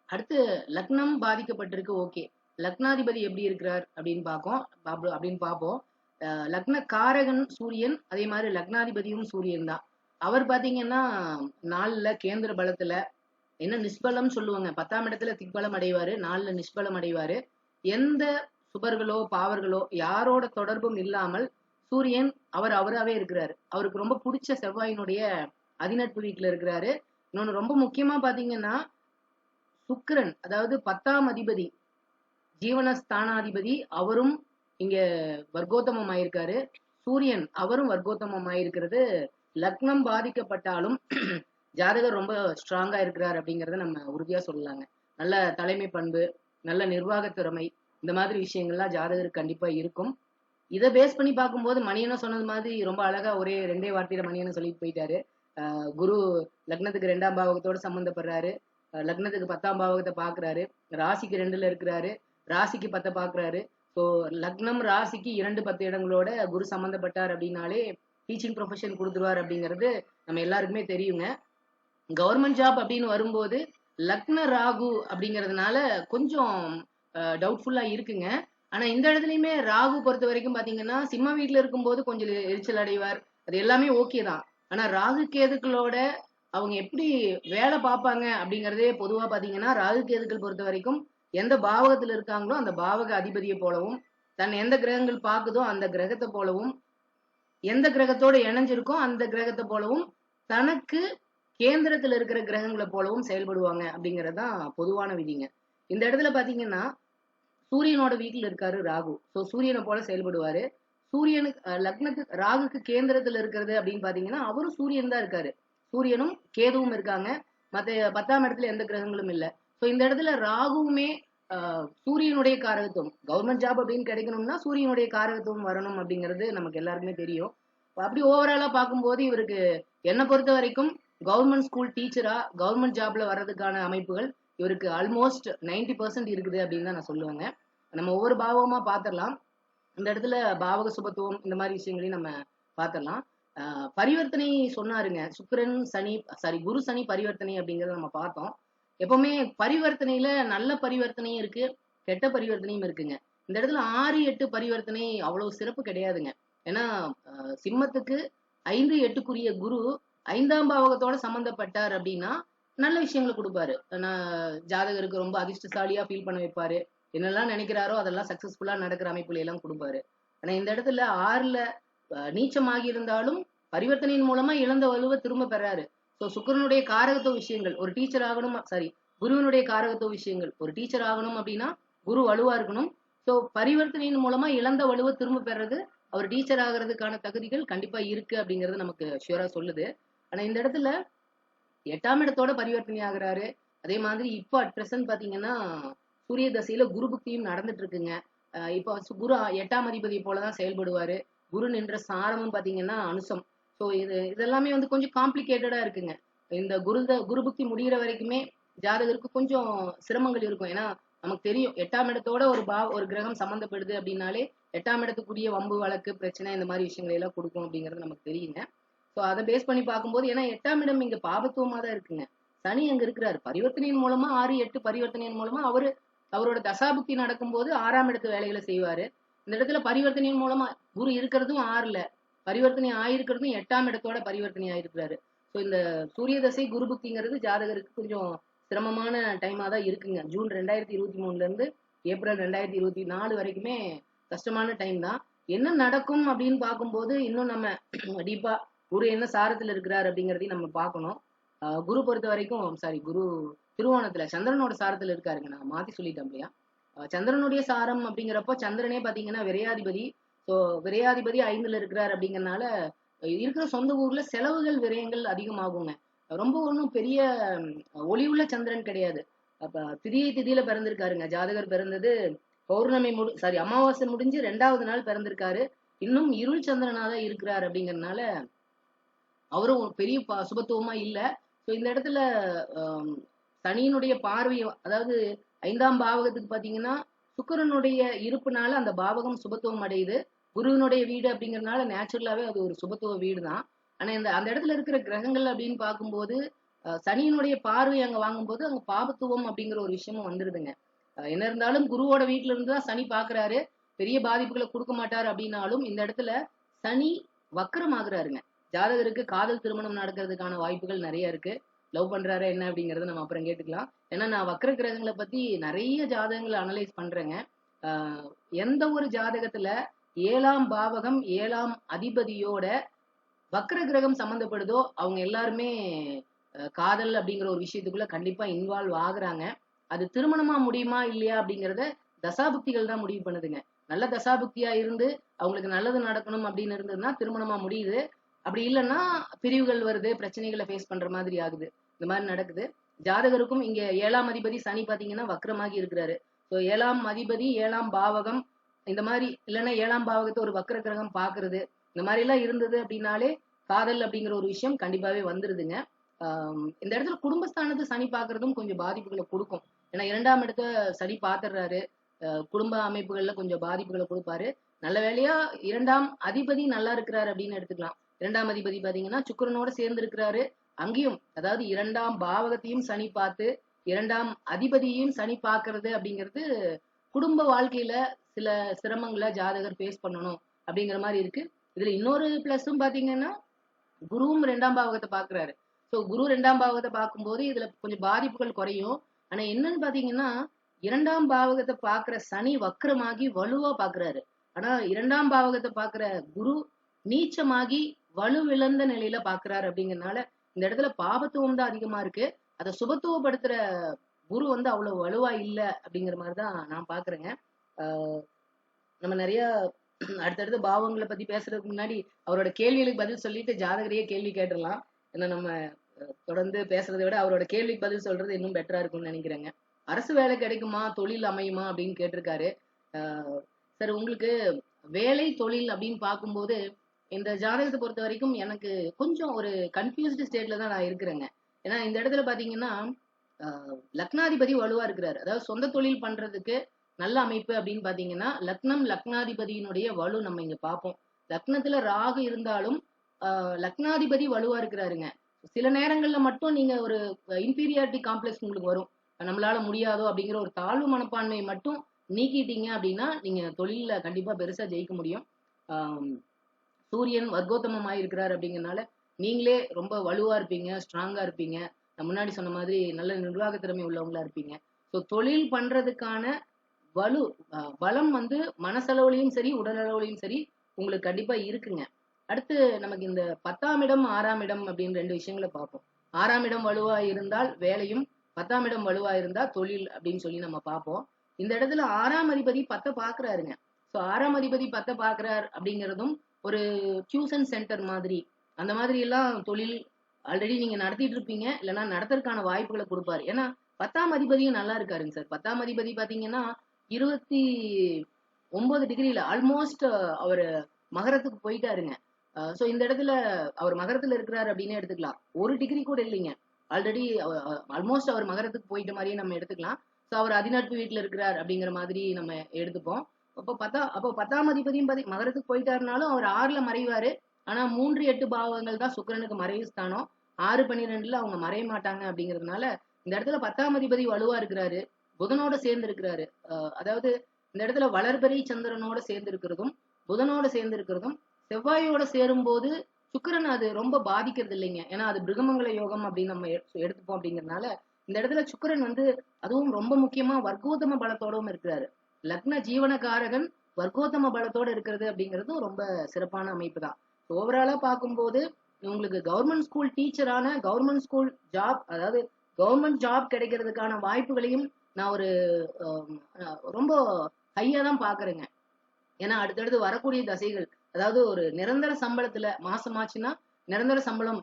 அடுத்து லக்னம் பாதிக்கப்பட்டிருக்கு, ஓகே. லக்னாதிபதி எப்படி இருக்கிறார் அப்படின்னு பார்ப்போம். லக்ன காரகன் சூரியன், அதே மாதிரி லக்னாதிபதியும் சூரியன் தான். அவர் பாத்தீங்கன்னா 4ல கேந்திர பலத்துல என்ன நிஷ்பலம் சொல்லுவாங்க, 10ஆம் இடத்துல திக்பலம் அடைவாரு, 4ல நிஷ்பலம் அடைவாரு. எந்த சுபர்களோ பாவர்களோ யாரோட தொடர்பும் இல்லாமல் சூரியன் அவராவே இருக்கிறாரு. அவருக்கு ரொம்ப பிடிச்ச செவ்வாயினுடைய அதிநட்பு வீட்டுல இருக்கிறாரு. இன்னொன்னு ரொம்ப முக்கியமா பாத்தீங்கன்னா சுக்கிரன், அதாவது 10ஆம் அதிபதி ஜீவனஸ்தானாதிபதி, அவரும் இங்க வர்க்கோத்தமம் ஆயிருக்காரு. சூரியன் அவரும் வர்க்கோத்தமம் ஆயிருக்கிறது. லக்னம் பாதிக்கப்பட்டாலும் ஜாதகர் ரொம்ப ஸ்ட்ராங்கா இருக்கிறார் அப்படிங்கறத நம்ம உறுதியா சொல்லலாங்க. நல்ல தலைமை பண்பு, நல்ல நிர்வாக திறமை, இந்த மாதிரி விஷயங்கள்லாம் ஜாதகருக்கு கண்டிப்பா இருக்கும். இதை பேஸ் பண்ணி பார்க்கும்போது மணியனை சொன்னது மாதிரி ரொம்ப அழகா ஒரே 2 வார்த்தையில மணியனை சொல்லிட்டு போயிட்டாரு. குரு லக்னத்துக்கு 2ஆம் பாவகத்தோட சம்பந்தப்படுறாரு, லக்னத்துக்கு 10ஆம் பாவகத்தை பாக்குறாரு, ராசிக்கு 2ல இருக்கிறாரு, ராசிக்கு 10 பாக்குறாரு. ஸோ லக்னம் ராசிக்கு 2, 10 இடங்களோட குரு சம்பந்தப்பட்டார் அப்படின்னாலே டீச்சிங் ப்ரொஃபஷன் கொடுத்துருவார் அப்படிங்கிறது நம்ம எல்லாருக்குமே தெரியுங்க. கவர்மெண்ட் ஜாப் அப்படின்னு வரும்போது லக்ன ராகு அப்படிங்கிறதுனால கொஞ்சம் டவுட்ஃபுல்லா இருக்குங்க. ஆனா இந்த இடத்துலயுமே ராகு பொறுத்த வரைக்கும் பாத்தீங்கன்னா சிம்ம வீட்டுல இருக்கும்போது கொஞ்சம் எரிச்சல் அடைவார், அது எல்லாமே ஓகே தான். ஆனா ராகு கேதுக்களோட அவங்க எப்படி வேலை பார்ப்பாங்க அப்படிங்கறதே பொதுவா பாத்தீங்கன்னா ராகு கேதுக்கள் பொறுத்த வரைக்கும் எந்த பாவகத்துல இருக்காங்களோ அந்த பாவக அதிபதியை போலவும், தன் எந்த கிரகங்கள் பாக்குதோ அந்த கிரகத்தை போலவும், எந்த கிரகத்தோட இணைஞ்சிருக்கோ அந்த கிரகத்தை போலவும், தனக்கு கேந்திரத்துல இருக்கிற கிரகங்களை போலவும் செயல்படுவாங்க அப்படிங்கறதுதான் பொதுவான விதிங்க. இந்த இடத்துல பாத்தீங்கன்னா சூரியனோட வீட்டுல இருக்காரு ராகு, ஸோ சூரியனை போல செயல்படுவாரு. சூரியனுக்கு லக்னத்துக்கு ராகுக்கு கேந்திரத்துல இருக்கிறது அப்படின்னு பாத்தீங்கன்னா அவரும் சூரியன் தான் இருக்காரு, சூரியனும் கேதுவும் இருக்காங்க. மத்த 10ஆம் இடத்துல எந்த கிரகங்களும் இல்லை. ஸோ இந்த இடத்துல ராகுவுமே சூரியனுடைய காரகத்துவம், கவர்மெண்ட் ஜாப் அப்படின்னு கிடைக்கணும்னா சூரியனுடைய காரகத்துவம் வரணும் அப்படிங்கிறது நமக்கு எல்லாருக்குமே தெரியும். அப்படி ஓவராலா பார்க்கும்போது இவருக்கு என்னை பொறுத்த வரைக்கும் கவர்மெண்ட் ஸ்கூல் டீச்சரா கவர்மெண்ட் ஜாப்ல வர்றதுக்கான அமைப்புகள் இவருக்கு ஆல்மோஸ்ட் 90% இருக்குது அப்படின்னு தான் நான் சொல்லுவேங்க. நம்ம ஒவ்வொரு பாவமா பார்த்துடலாம். இந்த இடத்துல பாவக சுபத்துவம் இந்த மாதிரி விஷயங்களையும் நம்ம பார்த்துடலாம். பரிவர்த்தனை சொன்னாருங்க, சுக்கிரன் சனி குரு சனி பரிவர்த்தனை அப்படிங்கறத நம்ம பார்த்தோம். எப்பவுமே பரிவர்த்தனையில நல்ல பரிவர்த்தனையும் இருக்கு, கெட்ட பரிவர்த்தனையும் இருக்குங்க. இந்த இடத்துல 6, 8 பரிவர்த்தனை அவ்வளவு சிறப்பு கிடையாதுங்க. ஏன்னா சிம்மத்துக்கு 5, 8க்குரிய குரு 5ஆம் பாவகத்தோட சம்பந்தப்பட்டார் அப்படின்னா நல்ல விஷயங்களை கொடுப்பாரு. ஜாதகருக்கு ரொம்ப அதிர்ஷ்டசாலியா ஃபீல் பண்ண வைப்பாரு, என்னெல்லாம் நினைக்கிறாரோ அதெல்லாம் சக்சஸ்ஃபுல்லா நடக்கிற அமைப்புல எல்லாம் கொடுப்பாரு. ஆனா இந்த இடத்துல 6ல நீச்சமாகி இருந்தாலும் பரிவர்த்தனையின் மூலமா இழந்த வலுவை திரும்ப பெறாரு. ஸோ சுக்கிரனுடைய காரகத்துவ விஷயங்கள், ஒரு டீச்சர் ஆகணும், குருவினுடைய காரகத்துவ விஷயங்கள், ஒரு டீச்சர் ஆகணும் அப்படின்னா குரு வலுவா இருக்கணும். ஸோ பரிவர்த்தனையின் மூலமா இழந்த வலுவை திரும்ப பெறது, அவர் டீச்சர் ஆகிறதுக்கான தகுதிகள் கண்டிப்பா இருக்கு அப்படிங்கிறது நமக்கு ஷியூரா சொல்லுது. ஆனா இந்த இடத்துல 8ஆம் இடத்தோட பரிவர்த்தனை ஆகுறாரு. அதே மாதிரி இப்போ அட் பிரசன்ட் பாத்தீங்கன்னா சூரிய தசையில குரு புக்தியும் நடந்துட்டு இருக்குங்க. இப்போ குரு 8ஆம் அதிபதி போலதான் செயல்படுவாரு. குரு நின்ற சாரமும் பாத்தீங்கன்னா அனுசம். ஸோ இதெல்லாமே வந்து கொஞ்சம் காம்ப்ளிகேட்டடா இருக்குங்க. இந்த குரு புக்தி முடிகிற வரைக்குமே ஜாதகருக்கு கொஞ்சம் சிரமங்கள் இருக்கும். ஏன்னா நமக்கு தெரியும் 8ஆம் இடத்தோட ஒரு கிரகம் சம்மந்தப்படுது அப்படின்னாலே 8ஆம் இடத்துக்குரிய வம்பு வழக்கு பிரச்சனை இந்த மாதிரி விஷயங்களை எல்லாம் கொடுக்கும் அப்படிங்கிறது நமக்கு தெரியுங்க. ஸோ அதை பேஸ் பண்ணி பார்க்கும்போது, ஏன்னா 8ஆம் இடம் இங்க பாபத்துவமா தான் இருக்குங்க. சனி அங்க இருக்கிறாரு. பரிவர்த்தனையின் மூலமா 6, 8 பரிவர்த்தனையின் மூலமா அவரோட தசாபுக்தி நடக்கும்போது 6ஆம் இடத்து வேலைகளை செய்வாரு. இந்த இடத்துல பரிவர்த்தனையின் மூலமா குரு இருக்கிறதும் 6ல, பரிவர்த்தனை ஆயிருக்கிறதும் 8ஆம் இடத்தோட பரிவர்த்தனை ஆயிருக்கிறாரு. ஸோ இந்த சூரிய தசை குரு புக்திங்கிறது ஜாதகருக்கு கொஞ்சம் சிரமமான டைமா தான் இருக்குங்க. ஜூன் 2023 இருந்து ஏப்ரல் 2024 வரைக்குமே கஷ்டமான டைம் தான். என்ன நடக்கும் அப்படின்னு பார்க்கும்போது இன்னும் நம்ம டீப்பா குரு என்ன சாரத்துல இருக்கிறார் அப்படிங்கிறதையும் நம்ம பார்க்கணும். குரு பொறுத்த வரைக்கும் குரு திருவோணத்துல சந்திரனோட சாரத்துல இருக்காருங்க. நான் மாத்தி சொல்லிட்டேன் இல்லையா? சந்திரனுடைய சாரம் அப்படிங்கிறப்போ சந்திரனே பாத்தீங்கன்னா விரையாதிபதி. ஸோ விரையாதிபதி 5ல இருக்கிறார் அப்படிங்கறனால இருக்கிற சொந்த ஊர்ல செலவுகள் விரயங்கள் அதிகமாகுங்க. ரொம்ப ஒன்றும் பெரிய ஒளி உள்ள சந்திரன் கிடையாது. அப்ப திதியில பிறந்திருக்காருங்க. ஜாதகர் பிறந்தது பௌர்ணமி அமாவாசை முடிஞ்சு 2வது நாள் பிறந்திருக்காரு. இன்னும் இருள் சந்திரனாதான் இருக்கிறார் அப்படிங்கறதுனால அவரும் பெரிய சுபத்துவமா இல்ல. ஸோ இந்த இடத்துல சனியினுடைய பார்வை, அதாவது 5ஆம் பாவகத்துக்கு பாத்தீங்கன்னா சுக்கிரனுடைய இருப்புனால அந்த பாவகம் சுபத்துவம் அடையுது. குருவினுடைய வீடு அப்படிங்கறதுனால நேச்சுரலாவே அது ஒரு சுபத்துவ வீடு தான். ஆனா அந்த இடத்துல இருக்கிற கிரகங்கள் அப்படின்னு பார்க்கும்போது சனியினுடைய பார்வை அங்க வாங்கும்போது அங்க பாபத்துவம் அப்படிங்கிற ஒரு விஷயமும் வந்துருதுங்க. என்ன இருந்தாலும் குருவோட வீட்டுல இருந்துதான் சனி பாக்குறாரு. பெரிய பாதிப்புகளை கொடுக்க மாட்டாரு அப்படின்னாலும் இந்த இடத்துல சனி வக்ரம் ஆகுறாருங்க. ஜாதகருக்கு காதல் திருமணம் நடக்கிறதுக்கான வாய்ப்புகள் நிறைய இருக்கு. லவ் பண்றாரா என்ன அப்படிங்கறத நம்ம அப்புறம் கேட்டுக்கலாம். ஏன்னா நான் வக்ர கிரகங்களை பத்தி நிறைய ஜாதகங்களை அனலைஸ் பண்றேங்க. எந்த ஒரு ஜாதகத்துல 7ஆம் பாவகம் 7ஆம் அதிபதியோட வக்ர கிரகம் சம்பந்தப்படுதோ அவங்க எல்லாருமே காதல் அப்படிங்கிற ஒரு விஷயத்துக்குள்ள கண்டிப்பா இன்வால்வ் ஆகுறாங்க. அது திருமணமா முடியுமா இல்லையா அப்படிங்கறத தசாபுக்திகள் தான் முடிவு பண்ணுதுங்க. நல்ல தசாபுக்தியா இருந்து அவங்களுக்கு நல்லது நடக்கணும் அப்படின்னு இருந்ததுன்னா திருமணமா முடியுது. அப்படி இல்லைன்னா பிரிவுகள் வருது, பிரச்சனைகளை ஃபேஸ் பண்ற மாதிரி ஆகுது. இந்த மாதிரி நடக்குது. ஜாதகருக்கும் இங்க 7ஆம் அதிபதி சனி பாத்தீங்கன்னா வக்ரமாகி இருக்கிறாரு. ஸோ 7ஆம் அதிபதி 7ஆம் பாவகம் இந்த மாதிரி இல்லைன்னா 7ஆம் பாவகத்தை ஒரு வக்ர கிரகம் பாக்குறது, இந்த மாதிரி எல்லாம் இருந்தது அப்படின்னாலே காதல் அப்படிங்கிற ஒரு விஷயம் கண்டிப்பாவே வந்துருதுங்க. இந்த இடத்துல குடும்பஸ்தானத்தை சனி பாக்குறதும் கொஞ்சம் பாதிப்புகளை கொடுக்கும். ஏன்னா 2ஆம் இடத்த சனி பாத்துறாரு. குடும்ப அமைப்புகள்ல கொஞ்சம் பாதிப்புகளை கொடுப்பாரு. நல்ல வேலையா 2ஆம் அதிபதி நல்லா இருக்கிறாரு அப்படின்னு எடுத்துக்கலாம். 2ஆம் அதிபதி பாத்தீங்கன்னா சுக்கிரனோட சேர்ந்து இருக்கிறாரு. அங்கேயும் அதாவது 2ஆம் பாவகத்தையும் சனி பார்த்து 2ஆம் அதிபதியையும் சனி பாக்குறது அப்படிங்கிறது குடும்ப வாழ்க்கையில சில சிரமங்களை ஜாதகர் ஃபேஸ் பண்ணணும் அப்படிங்கிற மாதிரி இருக்கு. இதுல இன்னொரு பிளஸும் பாத்தீங்கன்னா குருவும் 2ஆம் பாவகத்தை பாக்குறாரு. ஸோ குரு 2ஆம் பாவகத்தை பார்க்கும்போது இதுல கொஞ்சம் பாதிப்புகள் குறையும். ஆனா என்னன்னு பாத்தீங்கன்னா 2ஆம் பாவகத்தை பாக்குற சனி வக்ரமாகி வலுவா பாக்குறாரு. ஆனா 2ஆம் பாவகத்தை பாக்குற குரு நீச்சமாகி வலுவிழந்த நிலையில பாக்குறாரு. அப்படிங்கறதுனால இந்த இடத்துல பாபத்துவம் தான் அதிகமா இருக்கு. அதை சுபத்துவப்படுத்துற குரு வந்து அவ்வளவு வலுவா இல்ல அப்படிங்கிற மாதிரிதான் நான் பாக்குறேங்க. நம்ம நிறைய அடுத்தடுத்த பாவங்களை பத்தி பேசுறதுக்கு முன்னாடி அவரோட கேள்விகளுக்கு பதில் சொல்லிட்டு ஜாதகரையே கேள்வி கேட்டுடலாம். ஏன்னா நம்ம தொடர்ந்து பேசுறதை விட அவரோட கேள்விக்கு பதில் சொல்றது இன்னும் பெட்டரா இருக்கும்னு நினைக்கிறேங்க. அரசு வேலை கிடைக்குமா, தொழில் அமையுமா அப்படின்னு கேட்டிருக்காரு. சார், உங்களுக்கு வேலை தொழில் அப்படின்னு பார்க்கும்போது இந்த ஜாதகத்தை பொறுத்த வரைக்கும் எனக்கு கொஞ்சம் ஒரு கன்ஃபியூஸ்டு ஸ்டேட்ல தான் நான் இருக்கிறேங்க. ஏன்னா இந்த இடத்துல பாத்தீங்கன்னா லக்னாதிபதி வலுவா இருக்கிறாரு. அதாவது சொந்த தொழில் பண்றதுக்கு நல்ல அமைப்பு அப்படின்னு பாத்தீங்கன்னா லக்னம் லக்னாதிபதியினுடைய வலு நம்ம இங்க பார்ப்போம். லக்னத்துல ராகு இருந்தாலும் லக்னாதிபதி வலுவா இருக்கிறாருங்க. சில நேரங்கள்ல மட்டும் நீங்க ஒரு இன்பீரியாரிட்டி காம்ப்ளெக்ஸ் உங்களுக்கு வரும். நம்மளால முடியாதோ அப்படிங்கிற ஒரு தாழ்வு மனப்பான்மையை மட்டும் நீக்கிட்டீங்க அப்படின்னா நீங்க தொழில கண்டிப்பா பெருசா ஜெயிக்க முடியும். சூரியன் வர்க்கோத்தமம் ஆயிருக்கிறார் அப்படிங்கறனால நீங்களே ரொம்ப வலுவா இருப்பீங்க, ஸ்ட்ராங்கா இருப்பீங்க. நான் முன்னாடி சொன்ன மாதிரி நல்ல நிர்வாக திறமை உள்ளவங்களா இருப்பீங்க. ஸோ தொழில் பண்றதுக்கான வலு பலம் வந்து மனசளவுலையும் சரி உடல் அளவுலையும் சரி உங்களுக்கு கண்டிப்பா இருக்குங்க. அடுத்து நமக்கு இந்த 10ஆம் இடம் 6ஆம் இடம் அப்படின்னு 2 விஷயங்களை பார்ப்போம். 6ஆம் இடம் வலுவா இருந்தால் வேலையும், 10ஆம் இடம் வலுவா இருந்தா தொழில் அப்படின்னு சொல்லி நம்ம பார்ப்போம். இந்த இடத்துல 6ஆம் அதிபதி 10 பாக்குறாருங்க. ஸோ 6ஆம் அதிபதி 10 பாக்குறார் அப்படிங்கிறதும் ஒரு டியூஷன் சென்டர் மாதிரி, அந்த மாதிரி எல்லாம் தொழில் ஆல்ரெடி நீங்க நடத்திட்டு இருப்பீங்க, இல்லைன்னா நடத்துறதுக்கான வாய்ப்புகளை கொடுப்பாரு. ஏன்னா 10ஆம் அதிபதியும் நல்லா இருக்காருங்க சார். 10ஆம் அதிபதி பாத்தீங்கன்னா 29 டிகிரில ஆல்மோஸ்ட் அவர் மகரத்துக்கு போயிட்டாருங்க. ஸோ இந்த இடத்துல அவர் மகரத்துல இருக்கிறாரு அப்படின்னு எடுத்துக்கலாம். 1 டிகிரி கூட இல்லைங்க. ஆல்ரெடி ஆல்மோஸ்ட் அவர் மகரத்துக்கு போயிட்ட மாதிரியே நம்ம எடுத்துக்கலாம். ஸோ அவர் அதிநட்பு வீட்டுல இருக்கிறார் அப்படிங்கிற மாதிரி நம்ம எடுத்துப்போம். அப்போ 10ஆம் அதிபதியும் மகரத்துக்கு போயிட்டாருனாலும் அவர் 6ல மறைவாரு. ஆனா 3, 8 பாவங்கள் தான் சுக்கிரனுக்கு மறைவு ஸ்தானம். 6, 12ல அவங்க மறைய மாட்டாங்க அப்படிங்கிறதுனால இந்த இடத்துல 10ஆம் அதிபதி வலுவா இருக்கிறாரு. புதனோட சேர்ந்து இருக்கிறாரு. அதாவது இந்த இடத்துல வளர்பிறை சந்திரனோட சேர்ந்து இருக்கிறதும் புதனோட சேர்ந்து இருக்கிறதும் செவ்வாயோட சேரும் போது சுக்கிரன் அது ரொம்ப பாதிக்கிறது இல்லைங்க. ஏன்னா அது பிருகமங்கல யோகம் அப்படின்னு நம்ம எடுத்துப்போம். அப்படிங்கறதுனால இந்த இடத்துல சுக்கிரன் அதுவும் ரொம்ப முக்கியமா வர்க்கோத்தம பலத்தோடவும் இருக்கிறாரு. லக்ன ஜீவனகாரகன் வர்க்கோத்தம பலத்தோட இருக்கிறது அப்படிங்கிறதும் ரொம்ப சிறப்பான அமைப்பு தான். ஓவராலா பார்க்கும்போது உங்களுக்கு கவர்மெண்ட் ஸ்கூல் டீச்சரான கவர்மெண்ட் ஸ்கூல் ஜாப், அதாவது கவர்மெண்ட் ஜாப் கிடைக்கிறதுக்கான வாய்ப்புகளையும் நான் ஒரு ரொம்ப ஹையா தான் பாக்குறேங்க. ஏன்னா அடுத்தடுத்து வரக்கூடிய தசைகள், அதாவது ஒரு நிரந்தர சம்பளத்துல மாசமாச்சுன்னா நிரந்தர சம்பளம்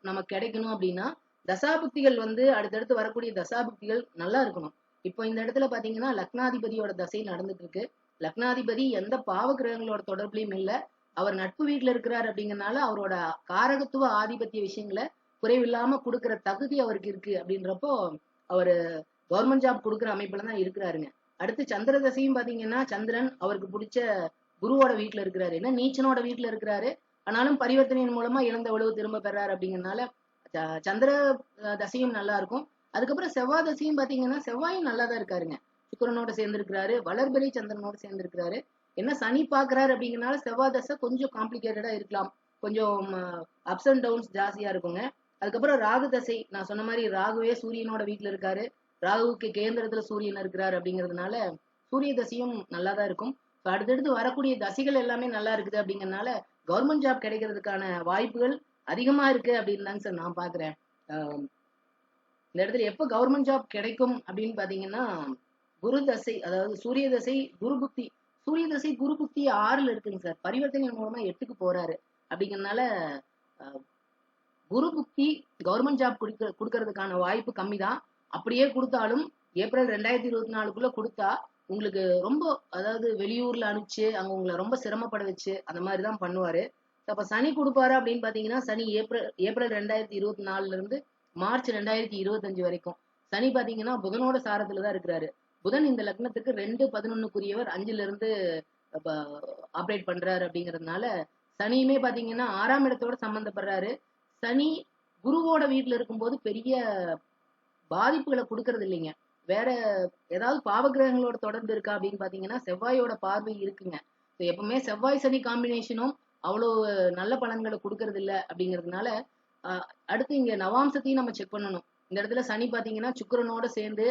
நமக்கு கிடைக்கணும் அப்படின்னா தசாபுக்திகள் அடுத்தடுத்து வரக்கூடிய தசாபுக்திகள் நல்லா இருக்கணும். இப்போ இந்த இடத்துல பாத்தீங்கன்னா லக்னாதிபதியோட தசை நடந்துட்டு இருக்கு. லக்னாதிபதி எந்த பாவ கிரகங்களோட தொடர்புலையும் இல்ல. அவர் நட்பு வீட்டுல இருக்கிறாரு அப்படிங்கறதுனால அவரோட காரகத்துவ ஆதிபத்திய விஷயங்களை குறைவில்லாம கொடுக்கற தகுதி அவருக்கு இருக்கு. அப்படின்றப்போ அவரு கவர்மெண்ட் ஜாப் கொடுக்குற அமைப்புல தான் இருக்கிறாருங்க. அடுத்து சந்திர தசையும் பாத்தீங்கன்னா சந்திரன் அவருக்கு பிடிச்ச குருவோட வீட்டுல இருக்கிறாரு. என்ன நீச்சனோட வீட்டுல இருக்கிறாரு. ஆனாலும் பரிவர்த்தனையின் மூலமா இழந்த உழவு திரும்ப பெறாரு. அப்படிங்கறதுனால சந்திர தசையும் நல்லா இருக்கும். அதுக்கப்புறம் செவ்வாய் தசையும் பாத்தீங்கன்னா செவ்வாயும் நல்லா தான் இருக்காருங்க. சுக்கிரனோட சேர்ந்து இருக்கிறாரு. வளர்பிறை சந்திரனோட சேர்ந்து இருக்கிறாரு. என்ன சனி பாக்குறாரு அப்படிங்கறதுனால செவ்வாய் தசை கொஞ்சம் காம்ப்ளிகேட்டடா இருக்கலாம். கொஞ்சம் அப்ஸ் அண்ட் டவுன்ஸ் ஜாஸ்தியா இருக்குங்க. அதுக்கப்புறம் ராகு தசை, நான் சொன்ன மாதிரி ராகுவே சூரியனோட வீட்டுல இருக்காரு. ராகுவுக்கு கேந்திரத்துல சூரியன் இருக்கிறாரு. அப்படிங்கிறதுனால சூரிய தசையும் நல்லா தான் இருக்கும். அடுத்தடுத்து வரக்கூடிய தசைகள் எல்லாமே நல்லா இருக்குது. அப்படிங்கறதுனால கவர்மெண்ட் ஜாப் கிடைக்கிறதுக்கான வாய்ப்புகள் அதிகமா இருக்கு அப்படின்னு தாங்க சார் நான் பாக்குறேன். இந்த இடத்துல எப்ப கவர்மெண்ட் ஜாப் கிடைக்கும் அப்படின்னு பாத்தீங்கன்னா குரு தசை, அதாவது சூரிய தசை குரு புக்தி. சூரிய தசை குரு புக்தி 6ல இருக்குங்க சார். பரிவர்த்தனை மூலமா 8க்கு போறாரு. அப்படிங்கறதுனால குரு புக்தி கவர்மெண்ட் ஜாப் கொடுக்கறதுக்கான வாய்ப்பு கம்மி தான். அப்படியே கொடுத்தாலும் ஏப்ரல் 2024க்குள்ள கொடுத்தா உங்களுக்கு ரொம்ப, அதாவது வெளியூர்ல அனுப்பிச்சு அங்க உங்களை ரொம்ப சிரமப்பட வச்சு அந்த மாதிரிதான் பண்ணுவாரு. அப்ப சனி கொடுப்பாரு அப்படின்னு பாத்தீங்கன்னா சனி ஏப்ரல் 2024 இருந்து மார்ச் 2025 வரைக்கும் சனி பாத்தீங்கன்னா புதனோட சாரத்துலதான் இருக்கிறாரு. புதன் இந்த லக்னத்துக்கு 2/11க்குரியவர் 5ல இருந்து ஆப்ரேட் பண்றாரு. அப்படிங்கறதுனால சனியுமே பாத்தீங்கன்னா 6ஆம் இடத்தோட சம்பந்தப்படுறாரு. சனி குருவோட வீட்டுல இருக்கும்போது பெரிய பாதிப்புகளை கொடுக்கறது இல்லைங்க. வேற ஏதாவது பாவகிரகங்களோட தொடர்பு இருக்கா அப்படின்னு பாத்தீங்கன்னா செவ்வாயோட பார்வை இருக்குங்க. எப்பவுமே செவ்வாய் சனி காம்பினேஷனும் அவ்வளவு நல்ல பலன்களை கொடுக்கறது இல்லை. அப்படிங்கிறதுனால அடுத்து இங்க நவாம்சத்தையும் நம்ம செக் பண்ணணும். இந்த இடத்துல சனி பாத்தீங்கன்னா சுக்கிரனோட சேர்ந்து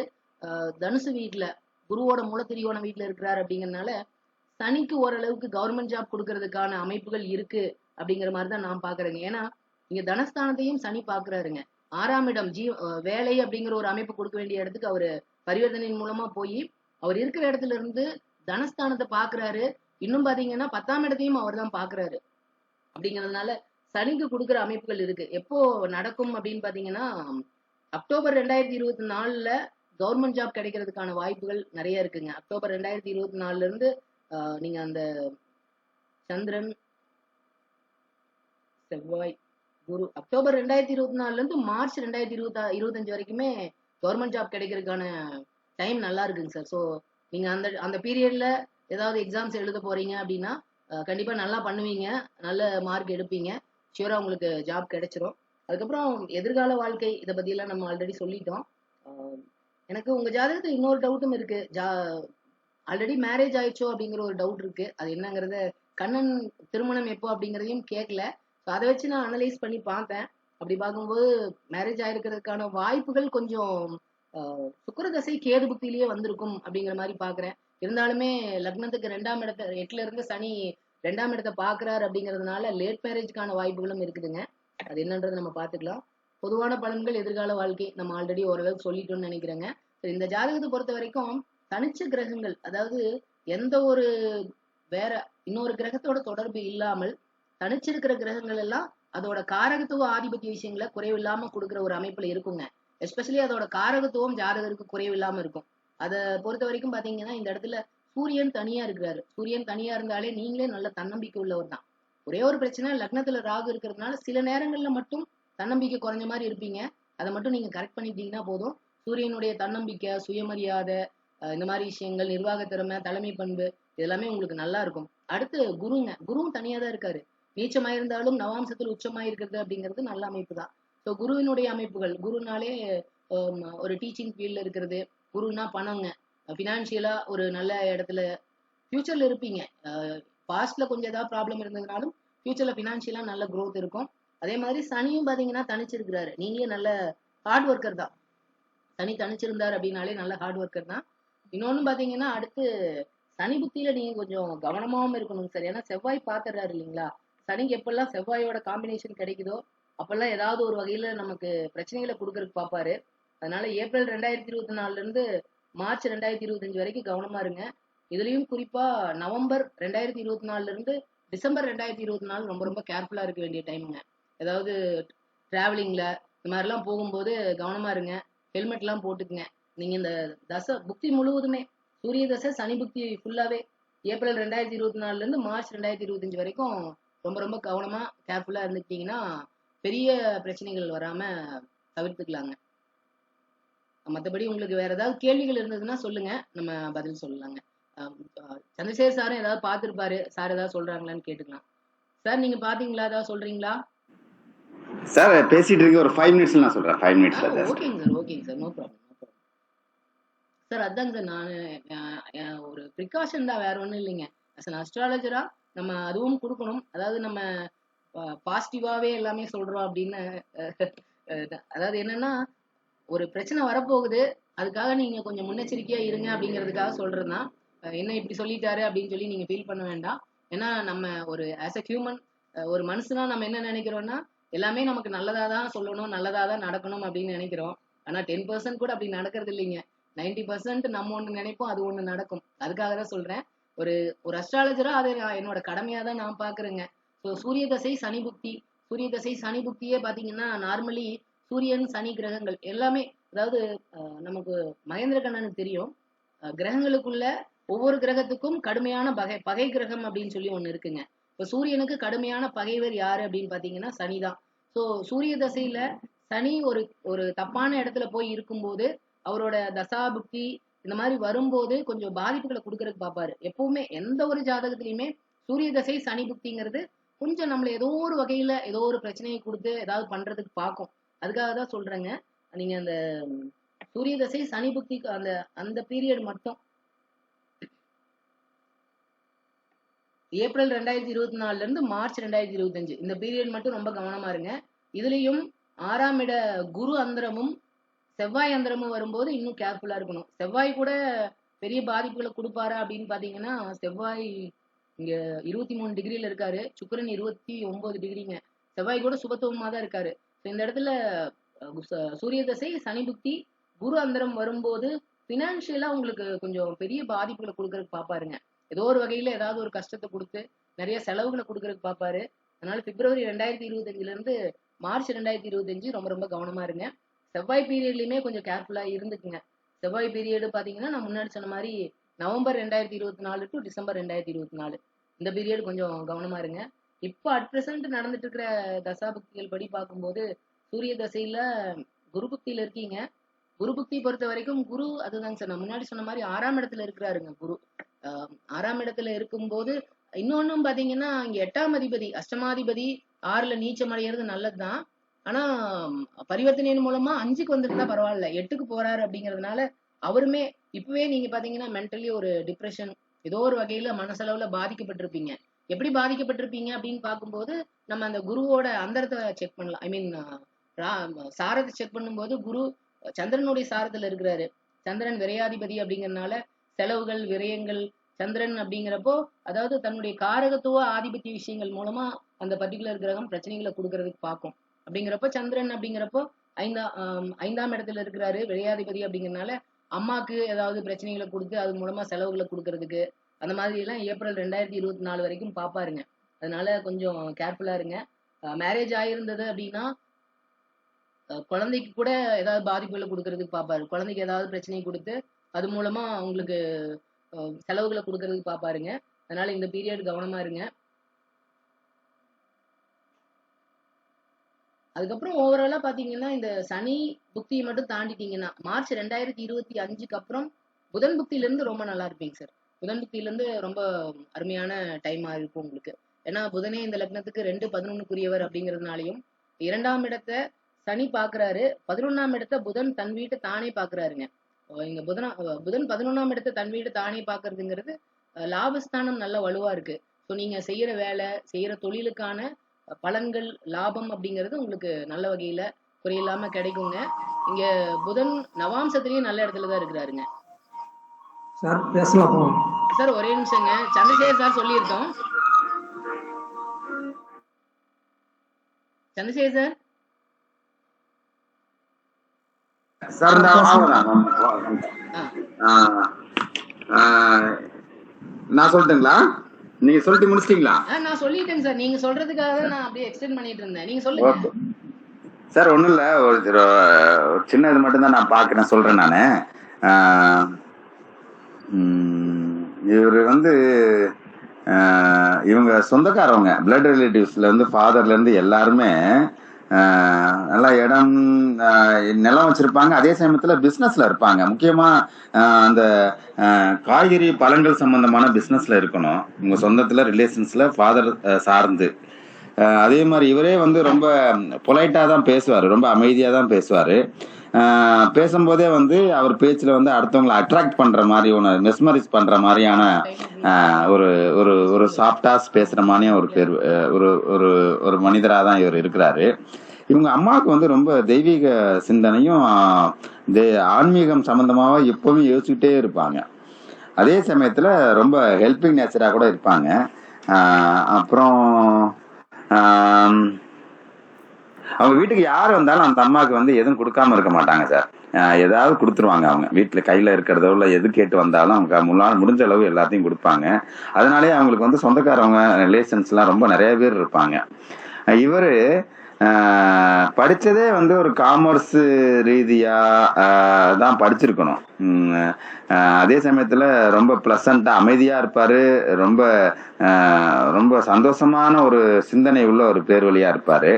தனுசு வீட்டுல குருவோட மூலத்திரியோன வீட்டுல இருக்கிறாரு. அப்படிங்கறதுனால சனிக்கு ஓரளவுக்கு கவர்மெண்ட் ஜாப் கொடுக்கறதுக்கான அமைப்புகள் இருக்கு அப்படிங்கிற மாதிரிதான் நான் பாக்குறேங்க. ஏன்னா இங்க தனஸ்தானத்தையும் சனி பாக்குறாருங்க. 6ஆம் இடம் வேலை அப்படிங்கிற ஒரு அமைப்பு கொடுக்க வேண்டிய இடத்துக்கு அவரு பரிவர்த்தனையின் மூலமா போய் அவர் இருக்கிற இடத்துல இருந்து தனஸ்தானத்தை பாக்குறாரு. இன்னும் பாத்தீங்கன்னா 10ஆம் இடத்தையும் அவர் தான் பாக்குறாரு. அப்படிங்கறதுனால சனிக்கு கொடுக்குற அமைப்புகள் இருக்கு. எப்போ நடக்கும் அப்படின்னு பாத்தீங்கன்னா அக்டோபர் 2024ல கவர்மெண்ட் ஜாப் கிடைக்கிறதுக்கான வாய்ப்புகள் நிறைய இருக்குங்க. அக்டோபர் 2024ல இருந்து நீங்க அந்த சந்திரன் செவ்வாய் குரு அக்டோபர் 2024ல இருந்து மார்ச் 2025 வரைக்குமே கவர்மெண்ட் ஜாப் கிடைக்கிறதுக்கான டைம் நல்லா இருக்குங்க சார். ஸோ நீங்க அந்த பீரியட்ல ஏதாவது எக்ஸாம்ஸ் எழுத போறீங்க அப்படின்னா கண்டிப்பா நல்லா பண்ணுவீங்க, நல்ல மார்க் எடுப்பீங்க, ஷியூரா உங்களுக்கு ஜாப் கிடைச்சிரும். அதுக்கப்புறம் எதிர்கால வாழ்க்கை இதை பத்தி எல்லாம் நம்ம ஆல்ரெடி சொல்லிட்டோம். எனக்கு உங்க ஜாதகத்துல இன்னொரு டவுட்டும் இருக்கு. ஆல்ரெடி மேரேஜ் ஆயிடுச்சோ அப்படிங்கிற ஒரு டவுட் இருக்கு. அது என்னங்கிறத கண்ணன் திருமணம் எப்போ அப்படிங்கிறதையும் கேட்கல. அதை வச்சு நான் அனலைஸ் பண்ணி பார்த்தேன். அப்படி பார்க்கும்போது மேரேஜ் ஆயிருக்கிறதுக்கான வாய்ப்புகள் கொஞ்சம் சுக்கிர தசை கேது புக்தியிலேயே வந்திருக்கும் அப்படிங்கிற மாதிரி பாக்குறேன். இருந்தாலுமே லக்னத்துக்கு 2ஆம் இடத்தை 8ல இருந்து சனி 2ஆம் இடத்தை பாக்குறாரு. அப்படிங்கிறதுனால லேட் மேரேஜ்க்கான வாய்ப்புகளும் இருக்குதுங்க. அது என்னன்றது நம்ம பாத்துக்கலாம். பொதுவான பலன்கள் எதிர்கால வாழ்க்கை நம்ம ஆல்ரெடி ஓரளவுக்கு சொல்லிட்டோம்னு நினைக்கிறேங்க. இந்த ஜாதகத்தை பொறுத்த வரைக்கும் தனிச்ச கிரகங்கள், அதாவது எந்த ஒரு வேற இன்னொரு கிரகத்தோட தொடர்பு இல்லாமல் தனிச்சிருக்கிற கிரகங்கள் எல்லாம் அதோட காரகத்துவ ஆதிபத்திய விஷயங்களை குறைவில்லாம கொடுக்குற ஒரு அமைப்புல இருக்குங்க. எஸ்பெஷலி அதோட காரகத்துவம் ஜாதகருக்கு குறைவில்லாம இருக்கும். அதை பொறுத்த வரைக்கும் பாத்தீங்கன்னா இந்த இடத்துல சூரியன் தனியா இருக்கிறாரு. சூரியன் தனியா இருந்தாலே நீங்களே நல்ல தன்னம்பிக்கை உள்ளவர் தான். ஒரே ஒரு பிரச்சனை, லக்னத்துல ராகு இருக்கிறதுனால சில நேரங்கள்ல மட்டும் தன்னம்பிக்கை குறைஞ்ச மாதிரி இருப்பீங்க. அதை மட்டும் நீங்க கரெக்ட் பண்ணிட்டீங்கன்னா போதும். சூரியனுடைய தன்னம்பிக்கை, சுயமரியாதை, இந்த மாதிரி விஷயங்கள், நிர்வாக திறமை, தலைமை பண்பு, இதெல்லாமே உங்களுக்கு நல்லா இருக்கும். அடுத்து குருங்க. குருவும் தனியா தான் இருக்காரு. நீச்சமாயிருந்தாலும் நவாம்சத்தில் உச்சமாயிருக்கிறது அப்படிங்கிறது நல்ல அமைப்பு தான். ஸோ குருவினுடைய அமைப்புகள், குருனாலே ஒரு டீச்சிங் ஃபீல்ட்ல இருக்கிறது, குருன்னா பணங்க, ஃபினான்ஷியலா ஒரு நல்ல இடத்துல ஃபியூச்சர்ல இருப்பீங்க. பாஸ்ட்ல கொஞ்சம் ஏதாவது ப்ராப்ளம் இருந்ததுனாலும் ஃபியூச்சர்ல ஃபினான்ஷியலா நல்ல growth இருக்கும். அதே மாதிரி சனியும் பாத்தீங்கன்னா தனிச்சிருக்கிறாரு. நீங்களே நல்ல ஹார்ட் ஒர்க்கர் தான். சனி தனிச்சிருந்தார் அப்படின்னாலே நல்ல ஹார்ட் ஒர்க்கர் தான். இன்னொன்னு பாத்தீங்கன்னா அடுத்து சனி புத்தியில நீங்க கொஞ்சம் கவனமாவும் இருக்கணும் சார். ஏன்னா செவ்வாய் பாத்துறாரு இல்லைங்களா. சனிக்கு எப்பெல்லாம் செவ்வாயோட காம்பினேஷன் கிடைக்குதோ அப்பெல்லாம் ஏதாவது ஒரு வகையில நமக்கு பிரச்சனைகளை கொடுக்கறதுக்கு பார்ப்பாரு. அதனால ஏப்ரல் 2024 இருந்து மார்ச் 2025 வரைக்கும் கவனமா இருங்க. இதுலயும் குறிப்பா நவம்பர் 2024 இருந்து டிசம்பர் 2024 ரொம்ப ரொம்ப கேர்ஃபுல்லா இருக்க வேண்டிய டைமுங்க. ஏதாவது டிராவலிங்ல இந்த மாதிரிலாம் போகும்போது கவனமா இருங்க. ஹெல்மெட் எல்லாம் போட்டுக்குங்க. நீங்க இந்த தசை புக்தி முழுவதுமே சூரிய தசை சனி புக்தி ஃபுல்லாவே ஏப்ரல் 2024 இருந்து மார்ச் 2025 வரைக்கும் ரொம்ப ரொம்ப கவனமா கேர்ஃபுல்லா இருந்துக்கிட்டீங்கன்னா பெரிய பிரச்சனைகள் வராம தவிர்த்துக்கலாங்க. மற்றபடி உங்களுக்கு வேற ஏதாவது கேள்விகள் இருந்ததுன்னா சொல்லுங்க, நம்ம பதில் சொல்லலாங்க. சந்திரசேகர் சாரும் ஏதாவது பார்த்துருப்பாரு, சார் ஏதாவது சொல்றாங்களான்னு கேட்டுக்கலாம். சார் நீங்க பாத்தீங்களா, ஏதாவது சொல்றீங்களா? சார் பேசிட்டு இருக்க ஒரு 5 மினிட்ஸ்ல நான் சொல்றேன். 5 மினிட்ஸ்ல ஓகேங்க சார், ஓகேங்க சார், நோ ப்ராப்ளம். சார் அதாங்க சார், நான் ஒரு ப்ரிகாஷன் தான், வேற ஒன்றும் இல்லைங்க. அஸ் அன் அஸ்ட்ராலஜரா நம்ம அதுவும் கொடுக்கணும். அதாவது நம்ம பாசிட்டிவாவே எல்லாமே சொல்றோம் அப்படின்னு அதாவது என்னன்னா ஒரு பிரச்சனை வரப்போகுது, அதுக்காக நீங்க கொஞ்சம் முன்னெச்சரிக்கையா இருங்க அப்படிங்கிறதுக்காக சொல்றதுதான். என்ன இப்படி சொல்லிட்டாரு அப்படின்னு சொல்லி நீங்க ஃபீல் பண்ண வேண்டாம். ஏன்னா நம்ம ஒரு ஆஸ் அ ஹியூமன், ஒரு மனுஷனா நம்ம என்ன நினைக்கிறோம்னா எல்லாமே நமக்கு நல்லதா தான் சொல்லணும், நல்லதா தான் நடக்கணும் அப்படின்னு நினைக்கிறோம். ஆனா 10% கூட அப்படி நடக்கிறது இல்லைங்க. 90% நம்ம ஒண்ணு நினைப்போம், அது ஒண்ணு நடக்கும். அதுக்காக தான் சொல்றேன். ஒரு ஒரு அஸ்ட்ராலஜரா அதை என்னோட கடமையா தான் நான் பாக்குறேங்க. ஸோ சூரிய தசை சனி புக்தி, சூரிய தசை சனி புக்தியே பாத்தீங்கன்னா நார்மலி சூரியன் சனி கிரகங்கள் எல்லாமே, அதாவது நமக்கு மகேந்திர கண்ணனுக்கு தெரியும், கிரகங்களுக்குள்ள ஒவ்வொரு கிரகத்துக்கும் கடுமையான பகை கிரகம் அப்படின்னு சொல்லி ஒண்ணு இருக்குங்க. இப்ப சூரியனுக்கு கடுமையான பகைவர் யாரு அப்படின்னு பாத்தீங்கன்னா சனிதான். ஸோ சூரிய தசையில சனி ஒரு ஒரு தப்பான இடத்துல போய் இருக்கும்போது அவரோட தசா புக்தி இந்த மாதிரி வரும்போது கொஞ்சம் பாதிப்புகளை கொடுக்கறதுக்கு பார்ப்பாரு. எப்பவுமே எந்த ஒரு ஜாதகத்திலயுமே சூரிய தசை சனி புக்திங்கிறது கொஞ்சம் நம்மள ஏதோ ஒரு வகையில ஏதோ ஒரு பிரச்சனையை கொடுத்து ஏதாவது பண்றதுக்கு பார்க்கும். அதுக்காக தான் சொல்றேங்க. நீங்க அந்த சூரிய தசை சனி புக்திக்கு அந்த அந்த பீரியட் மட்டும் ஏப்ரல் 2024 இருந்து மார்ச் 2025 இந்த பீரியட் மட்டும் ரொம்ப கவனமா இருங்க. இதுலயும் 6ஆம் இட குரு அந்தரமும் செவ்வாய் அந்தரமும் வரும்போது இன்னும் கேர்ஃபுல்லா இருக்கணும். செவ்வாய் கூட பெரிய பாதிப்புகளை கொடுப்பாரா அப்படின்னு பாத்தீங்கன்னா, செவ்வாய் இங்க 23 டிகிரில இருக்காரு, சுக்கிரன் 29 டிகிரிங்க. செவ்வாய் கூட சுபத்துவமா தான் இருக்காரு. இந்த இடத்துல சூரிய தசை சனி புக்தி குரு அந்தரம் வரும்போது பினான்சியலா உங்களுக்கு கொஞ்சம் பெரிய பாதிப்புகளை கொடுக்கறதுக்கு பாப்பாருங்க. ஏதோ ஒரு வகையில ஏதாவது ஒரு கஷ்டத்தை கொடுத்து நிறைய செலவுகளை கொடுக்கறதுக்கு பாப்பாரு. அதனால பிப்ரவரி 2025 இருந்து மார்ச் 2025 ரொம்ப ரொம்ப கவனமா இருங்க. செவ்வாய் பீரியட்லயுமே கொஞ்சம் கேர்ஃபுல்லா இருந்துக்குங்க. செவ்வாய் பீரியடு பாத்தீங்கன்னா நான் முன்னாடி சொன்ன மாதிரி நவம்பர் 2024 டு டிசம்பர் 2024 இந்த பீரியட் கொஞ்சம் கவனமா இருங்க. இப்போ அட் பிரசன்ட் நடந்துட்டு இருக்கிற தசாபுக்திகள் படி பார்க்கும்போது சூரிய தசையில குரு புக்தியில இருக்கீங்க. குரு புக்தி பொறுத்த வரைக்கும் குரு அதுதாங்க சார், நான் முன்னாடி சொன்ன மாதிரி 6ஆம் இடத்துல இருக்கிறாருங்க குரு. 6ஆம் இடத்துல இருக்கும்போது இன்னொன்னும் பாத்தீங்கன்னா இங்க 8ஆம் அதிபதி அஷ்டமாதிபதி 6ல நீச்சம் அடைகிறது நல்லதுதான். ஆனா பரிவர்த்தனையின் மூலமா 5க்கு வந்துட்டு பரவாயில்ல, 8க்கு போறாரு அப்படிங்கறதுனால அவருமே இப்பவே நீங்க பாத்தீங்கன்னா மென்டலி ஒரு டிப்ரெஷன் ஏதோ ஒரு வகையில மனசளவுல பாதிக்கப்பட்டிருப்பீங்க. எப்படி பாதிக்கப்பட்டிருப்பீங்க அப்படின்னு பார்க்கும்போது நம்ம அந்த குருவோட அந்தரத்தை செக் பண்ணலாம். ஐ மீன் சாரத்தை செக் பண்ணும்போது குரு சந்திரனுடைய சாரத்துல இருக்கிறாரு. சந்திரன் விரையாதிபதி அப்படிங்கறதுனால செலவுகள் விரயங்கள் சந்திரன் அப்படிங்கிறப்போ அதாவது தன்னுடைய காரகத்துவ ஆதிபத்திய விஷயங்கள் மூலமா அந்த பர்டிகுலர் கிரகம் பிரச்சனைகளை கொடுக்கறதுக்கு பார்க்கும். அப்படிங்கிறப்போ சந்திரன் அப்படிங்கிறப்போ 5ஆம் இடத்துல இருக்கிறாரு விரையாதிபதி அப்படிங்கறதுனால அம்மாக்கு ஏதாவது பிரச்சனைகளை கொடுத்து அது மூலமா செலவுகளை கொடுக்கறதுக்கு அந்த மாதிரி எல்லாம் ஏப்ரல் 2024 வரைக்கும் பாப்பாருங்க. அதனால கொஞ்சம் கேர்ஃபுல்லா இருங்க. மேரேஜ் ஆயிருந்தது அப்படின்னா குழந்தைக்கு கூட ஏதாவது பாதிப்புகளை கொடுக்கறதுக்கு பாப்பாரு. குழந்தைக்கு ஏதாவது பிரச்சனை கொடுத்து அது மூலமா உங்களுக்கு செலவுகளை கொடுக்கறதுக்கு பாப்பாருங்க. அதனால இந்த பீரியட் கவனமா இருங்க. அதுக்கப்புறம் ஓவராலா பாத்தீங்கன்னா இந்த சனி புக்தியை மட்டும் தாண்டிட்டீங்கன்னா மார்ச் 2025க்கு அப்புறம் புதன் புக்தியில இருந்து ரொம்ப நல்லா இருப்பீங்க சார். புதன் புக்தியில இருந்து ரொம்ப அருமையான டைமா இருக்கும் உங்களுக்கு. ஏன்னா புதனே இந்த லக்னத்துக்கு 2-11க்குரியவர் அப்படிங்கிறதுனாலையும் 2ஆம் இடத்தை சனி பாக்குறாரு, 11ஆம் இடத்தை புதன் தன் வீட்டை தானே பாக்குறாருங்க. இங்க புதன் 11ஆம் இடத்தை தன் வீட்டை தானே பாக்குறதுங்கிறது லாபஸ்தானம் நல்ல வலுவா இருக்கு. ஸோ நீங்க செய்யற வேலை செய்யற தொழிலுக்கான பலன்கள் லாபம் அப்படிங்கிறது உங்களுக்கு நல்ல வகையில குறையில்லாம கிடைக்குங்க. இங்க புதன் நவாம்சத்திலயும் நல்ல இடத்துலதான் இருக்கிறாருங்க. சார் பேசலாம் சார் ஒரே நிமிஷங்க, சந்திரசேகர் சார் சொல்லியிருக்கோம். சந்திரசேகர் சார் நான் சொல்லட்டுங்களா? நீங்க சொல்லிட்டு முடிச்சிட்டீங்களா? நான் சொல்லிட்டேங்க சார். நீங்க சொல்றதுக்காக நான் அப்படியே எக்ஸ்டெண்ட் பண்ணிட்டு இருந்தேன். நீங்க சொல்லுங்க சார். ஒண்ணும் இல்ல, ஒரு சின்ன இது மட்டும் தான் நான் பாக்குறேன், சொல்றேன் நானு. இவரு இவங்க சொந்தக்காரவங்க, பிளட் ரிலேட்டிவ்ஸ்ல இருந்து ஃபாதர்ல இருந்து எல்லாருமே நல்லா இடம் நிலம் வச்சிருப்பாங்க. அதே சமயத்துல பிசினஸ்ல இருப்பாங்க. முக்கியமா அந்த காய்கறி பழங்கள் சம்பந்தமான பிசினஸ்ல இருக்கணும். உங்க சொந்தத்துல ரிலேஷன்ஸ்ல ஃபாதர் சார்ந்து. அதே மாதிரி இவரே ரொம்ப பொலைட்டா தான் பேசுவாரு, ரொம்ப அமைதியா தான் பேசுவாரு. பேசும்போதே அவர் பேச்சுல அடுத்தவங்களை அட்ராக்ட் பண்ற மாதிரி, மெஸ்மரைஸ் பண்ற மாதிரியான ஒரு ஒரு ஒரு சாஃப்டாஸ் பேசுற மாதிரியான ஒரு பேர், ஒரு ஒரு ஒரு மனிதரா தான் இவர் இருக்கிறாரு. இவங்க அம்மாவுக்கு ரொம்ப தெய்வீக சிந்தனையும் ஆன்மீகம் சம்பந்தமாக எப்பவுமே யோசிச்சுட்டே இருப்பாங்க. அதே சமயத்துல ரொம்ப ஹெல்பிங் நேச்சரா கூட இருப்பாங்க. அப்புறம் அவங்க வீட்டுக்கு யார் வந்தாலும் அந்த அம்மாவுக்கு எதுவும் கொடுக்காம இருக்க மாட்டாங்க சார். ஏதாவது கொடுத்துருவாங்க. அவங்க வீட்டுல கையில இருக்கிறதோ இல்ல எது கேட்டு வந்தாலும் அவங்க முடிஞ்ச அளவு எல்லாத்தையும் கொடுப்பாங்க. அதனாலே அவங்களுக்கு சொந்தக்காரவங்க ரிலேஷன்ஸ் எல்லாம் ரொம்ப நிறைய பேர் இருப்பாங்க. இவரு படிச்சதே ஒரு காமர்ஸ் ரீதியா தான் படிச்சிருக்கணும். அதே சமயத்துல ரொம்ப பிளசண்டா அமைதியா இருப்பாரு. ரொம்ப ரொம்ப சந்தோஷமான ஒரு சிந்தனை உள்ள ஒரு பேர் வழியா இருப்பாரு.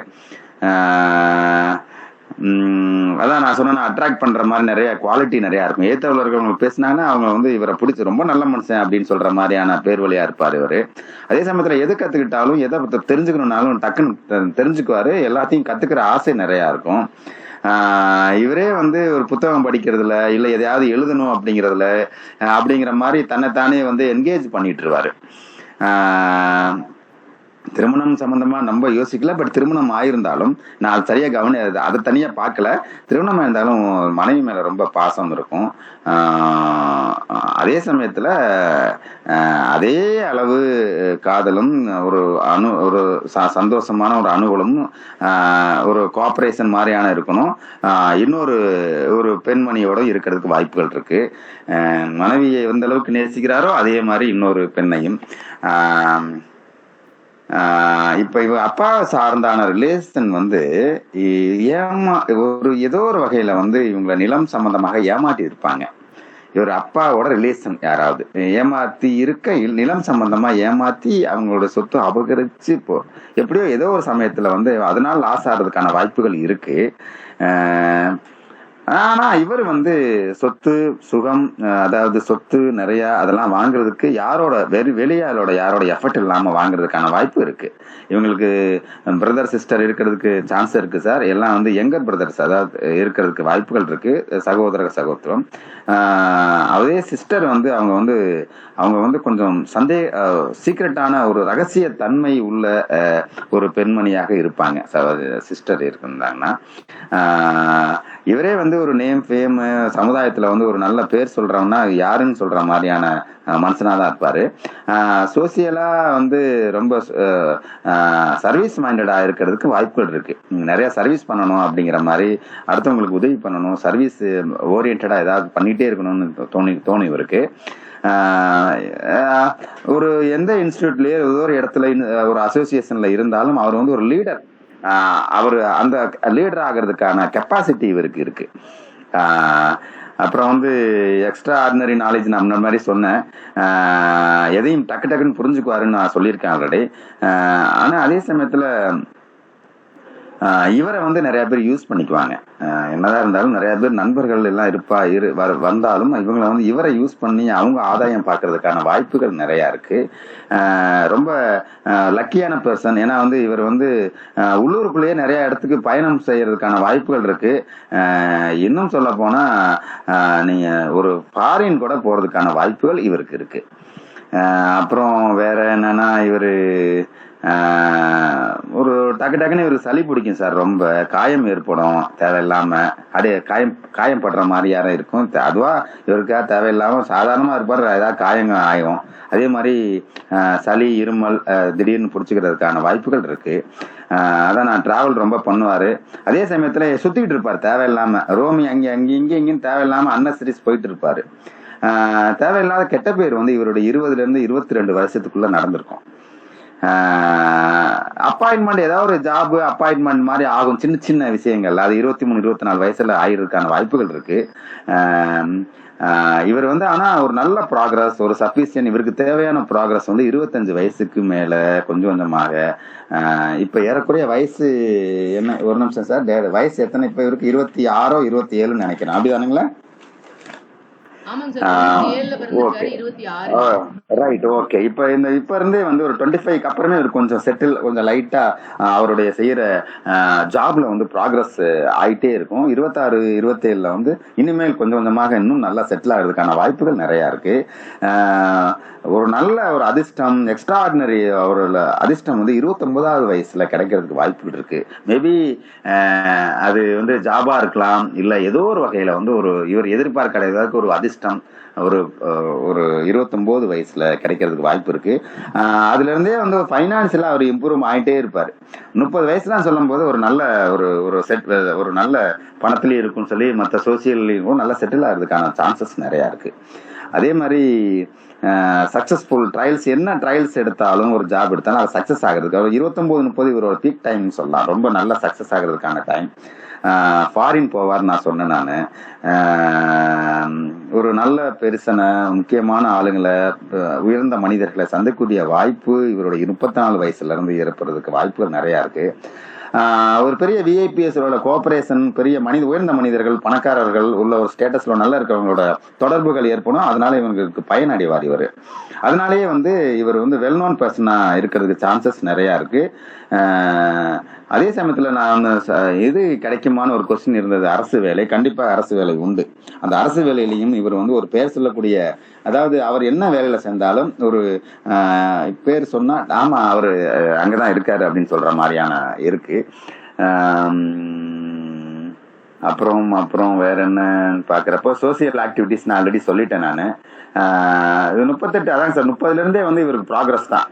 அதான் நான் சொன்ன அட்ராக்ட் பண்ற மாதிரி நிறைய குவாலிட்டி நிறைய இருக்கும். ஏத்தவர்கள் இருக்கிறவங்க பேசினாங்கன்னா அவங்க இவரை பிடிச்சி ரொம்ப நல்ல மனுஷன் அப்படின்னு சொல்ற மாதிரியான பேர் வழியா இருப்பாரு இவரு. அதே சமயத்துல எது கத்துக்கிட்டாலும் எதை தெரிஞ்சுக்கணும்னாலும் டக்குன்னு தெரிஞ்சுக்குவாரு. எல்லாத்தையும் கத்துக்கிற ஆசை நிறைய இருக்கும். இவரே ஒரு புத்தகம் படிக்கிறதுல இல்ல எதையாவது எழுதணும் அப்படிங்கிற மாதிரி தன்னைத்தானே என்கேஜ் பண்ணிட்டு இருவாரு. திருமணம் சம்பந்தமா நம்ம யோசிக்கல. பட் திருமணம் ஆயிருந்தாலும் நான் அது சரியா அதை தனியா பார்க்கல. திருமணம் ஆயிருந்தாலும் மனைவி மேல ரொம்ப பாசம் இருக்கும். அதே சமயத்துல அதே அளவு காதலும் ஒரு சந்தோஷமான ஒரு அனுகூலம், ஒரு கோஆபரேஷன் மாதிரியான இருக்கணும். ஒரு பெண்மணியோட இருக்கிறதுக்கு வாய்ப்புகள் இருக்கு. மனைவியை எந்த அளவுக்கு நேசிக்கிறாரோ அதே மாதிரி இன்னொரு பெண்ணையும். இப்ப இவ அப்பா சார்ந்தான ரிலேஷன் ஏதோ ஒரு வகையில இவங்க நிலம் சம்பந்தமாக ஏமாற்றி இருப்பாங்க. இவர் அப்பாவோட ரிலேஷன் யாராவது ஏமாத்தி நிலம் சம்பந்தமா ஏமாத்தி அவங்களோட சொத்து அபகரிச்சு எப்படியோ ஏதோ ஒரு சமயத்துல அதனால லாஸ் ஆறதுக்கான வாய்ப்புகள் இருக்கு. ஆனா இவர் சொத்து சுகம், அதாவது சொத்து நிறைய அதெல்லாம் வாங்குறதுக்கு வெளியாளோட யாரோட எஃபர்ட் இல்லாம வாங்குறதுக்கான வாய்ப்பு இருக்கு. இவங்களுக்கு பிரதர் சிஸ்டர் இருக்கிறதுக்கு சான்ஸ் இருக்கு சார். எல்லாம் யங்கர் பிரதர்ஸ் அதாவது இருக்கிறதுக்கு வாய்ப்புகள் இருக்கு. சகோதரம். அதே சிஸ்டர் அவங்க கொஞ்சம் சீக்ரெட்டான ஒரு ரகசிய தன்மை உள்ள ஒரு பெண்மணியாக இருப்பாங்க. சிஸ்டர் இருந்தாங்கன்னா இவரே வந்து ஒரு நேம் ஃபேம் சமுதாயத்துல வந்து ஒரு நல்ல பேர் சொல்றோம்னா யாருன்னு சொல்ற மாதிரியான மனுஷனாதான் இருப்பாரு. சோசியலா வந்து ரொம்ப சர்வீஸ் மைண்டடா இருக்கிறதுக்கு வாய்ப்புகள் இருக்கு. நிறைய சர்வீஸ் பண்ணணும் அப்படிங்கிற மாதிரி, அடுத்தவங்களுக்கு உதவி பண்ணணும், சர்வீஸ் ஓரியன்டா ஏதாவது பண்ணிட்டே இருக்கணும்னு தோணும் இவருக்கு. ஒரு எந்த இன்ஸ்டிடியூட்லயோ ஏதோ ஒரு இடத்துல ஒரு அசோசியேஷன்ல இருந்தாலும் அவர் வந்து ஒரு லீடர். அவர் அந்த லீடர் ஆகிறதுக்கான கெப்பாசிட்டி இவருக்கு இருக்கு. அப்புறம் வந்து எக்ஸ்ட்ரா ஆர்டினரி நாலேஜ் நான் முன்ன மாதிரி சொன்னேன். எதையும் டக்கு டக்குன்னு புரிஞ்சுக்குவாருன்னு நான் சொல்லியிருக்கேன் ஆல்ரெடி. ஆனா அதே சமயத்துல இவரை வந்து நிறைய பேர் யூஸ் பண்ணிக்குவாங்க. என்னதான் இருந்தாலும் நிறைய பேர் நண்பர்கள் எல்லாம் வந்தாலும் இவங்களை வந்து இவரை யூஸ் பண்ணி அவங்க ஆதாயம் பார்க்கறதுக்கான வாய்ப்புகள் நிறைய இருக்கு. ரொம்ப லக்கியான பர்சன். ஏன்னா வந்து இவர் வந்து உள்ளூருக்குள்ளேயே நிறைய இடத்துக்கு பயணம் செய்யறதுக்கான வாய்ப்புகள் இருக்கு. இன்னும் சொல்ல போனா நீங்க ஒரு ஃபாரின் கூட போறதுக்கான வாய்ப்புகள் இவருக்கு இருக்கு. அப்புறம் வேற என்னன்னா இவரு ஒரு டக்குன்னு இவருக்கு சளி பிடிக்கும் சார். ரொம்ப காயம் ஏற்படும் தேவையில்லாம. அப்படியே காயம் படுற மாதிரி யாரும் இருக்கும். அதுவா இவருக்கா தேவையில்லாம சாதாரணமா இருப்பாரு, ஏதாவது காயங்க ஆகும். அதே மாதிரி சளி இருமல் திடீர்னு பிடிச்சிக்கிறதுக்கான வாய்ப்புகள் இருக்கு. அதான் நான் டிராவல் ரொம்ப பண்ணுவாரு. அதே சமயத்துல சுத்திக்கிட்டு இருப்பாரு தேவையில்லாம. ரோமி இங்கேயும் தேவையில்லாம அன்னசரிஸ் போயிட்டு இருப்பாரு. தேவையில்லாத கெட்ட பேர் வந்து இவருடைய 20 இருந்து 22 வருஷத்துக்குள்ள நடந்திருக்கும். அப்பாயின்மெண்ட் ஏதாவது ஒரு ஜாப் அப்பாயின்மெண்ட் மாதிரி ஆகும், சின்ன சின்ன விஷயங்கள். அது 23, 24 வயசுல ஆயிருக்கான வாய்ப்புகள் இருக்கு. இவர் வந்து ஆனா ஒரு நல்ல ப்ராக்ரஸ், ஒரு சஃபிஷியன்ட், இவருக்கு தேவையான ப்ராக்ரஸ் வந்து 25 வயசுக்கு மேல கொஞ்சம் கொஞ்சமாக. இப்ப ஏறக்குறைய வயசு என்ன, ஒரு நிமிஷம் சார், வயசு எத்தனை இப்ப இவருக்கு? 26, 27 நினைக்கிறேன். அப்படிதானுங்களா? Right, okay. இப்ப இருந்தே வந்து ஒரு 25க்கு அப்புறமே கொஞ்சம் செட்டில், கொஞ்சம் லைட்டா அவருடைய செய்யற ஜாப்ல வந்து ப்ராக்ரஸ் ஆயிட்டே இருக்கும். 26, 27ல வந்து இனிமேல் கொஞ்சம் கொஞ்சமாக இன்னும் நல்லா செட்டில் ஆகிறதுக்கான வாய்ப்புகள் நிறைய இருக்கு. ஒரு நல்ல ஒரு அதிர்ஷ்டம், எக்ஸ்ட்ரா ஆர்டினரி ஒரு அதிர்ஷ்டம் வந்து 29வது வயசுல கிடைக்கிறதுக்கு வாய்ப்புகள் இருக்கு. மேபி அது வந்து ஜாபா இருக்கலாம், இல்ல ஏதோ ஒரு வகையில வந்து இவர் எதிர்பார்க்காத ஒரு அதிர்ஷ்டம் ஒரு 29 வயசுல கிடைக்கிறதுக்கு வாய்ப்பு இருக்கு. அதுல இருந்தே வந்து பைனான்சியலா அவர் இம்ப்ரூவ் ஆயிட்டே இருப்பாரு. 30 வயசுலாம் சொல்லும் போது ஒரு நல்ல ஒரு நல்ல பணத்திலயும் இருக்கும்னு சொல்லி மற்ற சோசியல்லையும் நல்லா செட்டில் ஆகிறதுக்கான சான்சஸ் நிறைய இருக்கு. அதே மாதிரி சக்சஸ்ஃபுல் ட்ரையல்ஸ், என்ன ட்ரையல்ஸ் எடுத்தாலும் ஒரு ஜாப் எடுத்தாலும் அது சக்சஸ் ஆகிறதுக்கு 29, 30 இவரோட பீக் டைம் சொல்லலாம். ரொம்ப நல்லா சக்சஸ் ஆகிறதுக்கான டைம். ஃபாரின் போவார் நான் சொன்னேன். நான் ஒரு நல்ல பெருசனை, முக்கியமான ஆளுங்களை, உயர்ந்த மனிதர்களை சந்திக்கக்கூடிய வாய்ப்பு இவருடைய 34 வயசுல இருந்து ஏற்படுறதுக்கு வாய்ப்புகள் நிறைய இருக்கு. ஒரு பெரிய விஐபிஎஸ் கோஆபரேஷன், பெரிய உயர்ந்த மனிதர்கள், பணக்காரர்கள் உள்ள ஒரு ஸ்டேட்டஸ்ல நல்லா இருக்கிறவங்களோட தொடர்புகள் ஏற்படும். அதனால இவங்களுக்கு பயனடைவார் இவர். அதனாலேயே வந்து இவர் வந்து வெல் நோன் பர்சனா இருக்கிறதுக்கு சான்சஸ் நிறைய இருக்கு. அதே சமயத்துல நான் எது கிடைக்குமான ஒரு கொஸ்டின் இருந்தது. அரசு வேலை, கண்டிப்பா அரசு வேலை உண்டு. அந்த அரசு வேலையிலையும் இவர் வந்து ஒரு பேர் சொல்லக்கூடிய, அதாவது அவர் என்ன வேலையில சேர்ந்தாலும் ஒரு பேர் சொன்னா ஆமா அவரு அங்கதான் இருக்காரு அப்படின்னு சொல்ற மாதிரியான இருக்கு. அப்புறம் வேற என்ன பாக்குறப்போ சோசியல் ஆக்டிவிட்டிஸ் நான் ஆல்ரெடி சொல்லிட்டேன். நானு 38, அதான் சார் 30ல இருந்தே வந்து இவருக்கு ப்ராக்ரஸ் தான்.